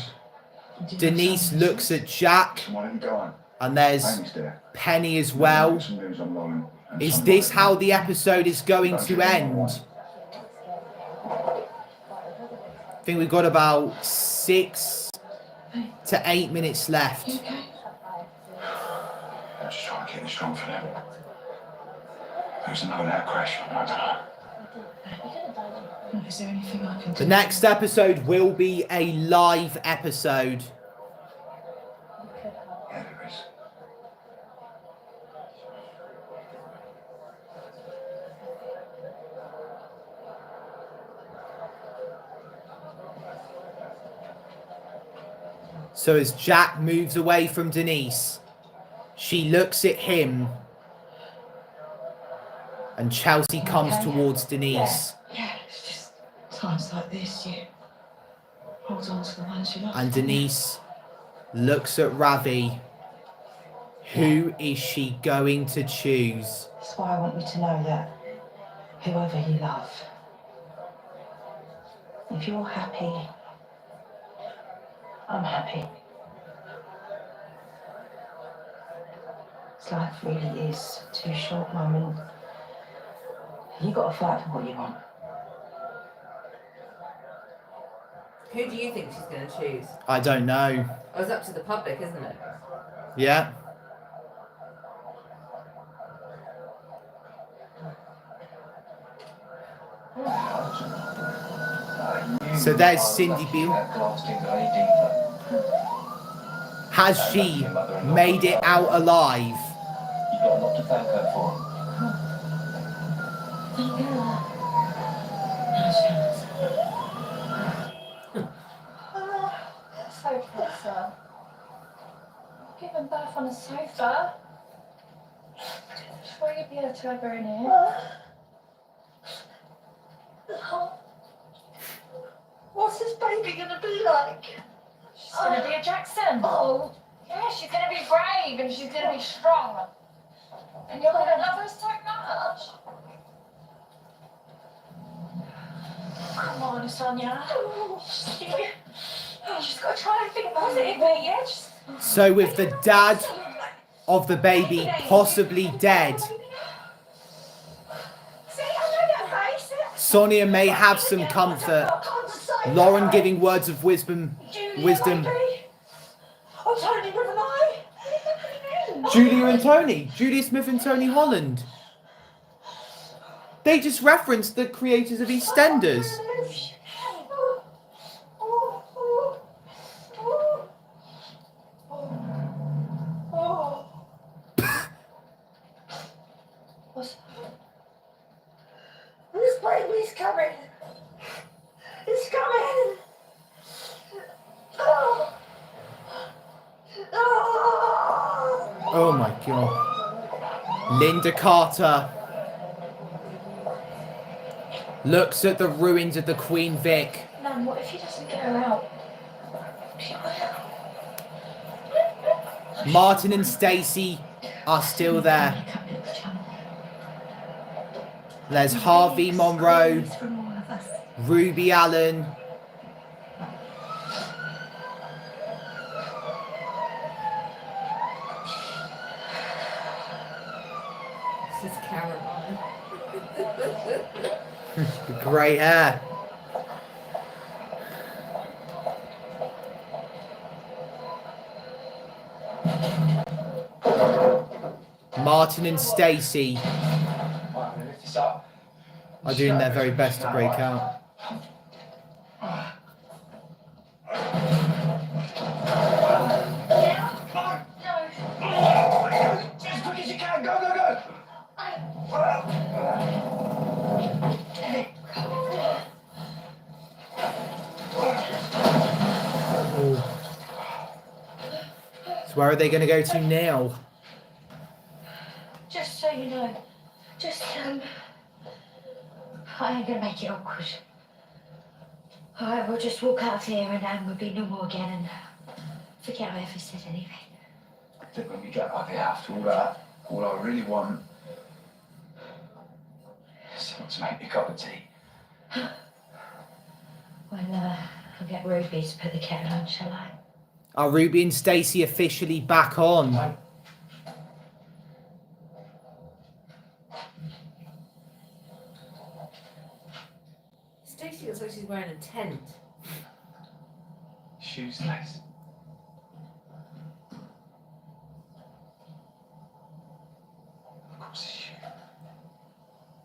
Denise looks at Jack, and there's Penny as well. Is this how the episode is going to end? I think we've got about 6 to 8 minutes left. I'm just trying to keep this strong for them. There's another air crash. I don't know. Is there anything I can do? The next episode will be a live episode. Yeah, there is. So as Jack moves away from Denise, she looks at him, and Chelsea comes towards Denise. Yeah, it's just times like this, you hold on to the ones you love. And Denise looks at Ravi. Who is she going to choose? That's why I want you to know that whoever you love, if you're happy, I'm happy. This life really is too short, Mum, and you got to fight for what you want. Who do you think she's going to choose? I don't know. Oh, it's up to the public, isn't it? Yeah. So there's Cindy Beale. Has she made it out alive? You've got a lot to thank her for. Sofa. Given birth on a sofa. Sure you'd be able to have her in here. What's this baby gonna be like? She's gonna be a Jackson. Oh. Yeah, she's gonna be brave and she's gonna be strong. And you're gonna love her so much. Come on, Sonia. She's got to try and think positively, yeah? So with the dad of the baby possibly dead, Sonia may have some comfort. Lauren giving words of wisdom. I'm telling you with an eye. Julia and Tony. Julia Smith and Tony Holland. They just referenced the creators of EastEnders. This baby's coming. It's coming. Oh my god. Linda Carter looks at the ruins of the Queen Vic. Mum, what if he doesn't get her out? Martin and Stacey are still there. There's Harvey Monroe, Ruby Allen. This is Caroline. Grey hair. Martin and Stacey are doing their very best to break out. As quick as you can. Go, go, go. So where are they going to go to now? Just so you know, I ain't gonna make it awkward. Alright, we'll just walk out of here and we'll be normal again and forget I ever said anything. I think when we get out of here after all that, all I really want is someone to make me a cup of tea. Well, I'll get Ruby to put the kettle on, shall I? Are Ruby and Stacey officially back on? Stacey looks like she's wearing a tent. Shoes nice. Of course it's you.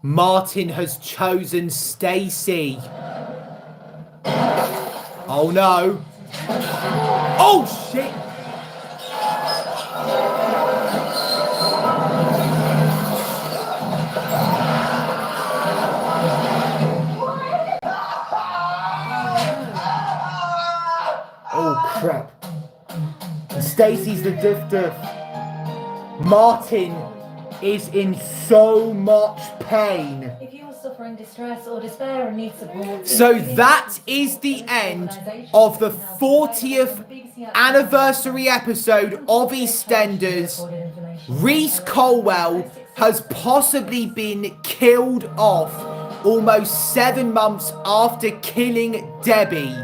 Martin has chosen Stacey. Oh no. Oh shit. Oh crap. Stacey's the drifter. Martin is in so much pain. If you are suffering distress or despair and need support... So that is the end of the 40th anniversary episode of EastEnders. Reese Colwell has possibly been killed off almost 7 months after killing Debbie.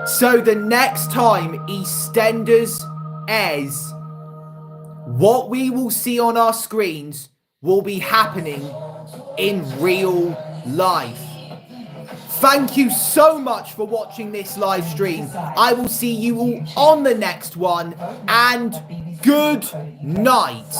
So the next time EastEnders airs, what we will see on our screens will be happening in real life. Thank you so much for watching this live stream. I will see you all on the next one, and good night.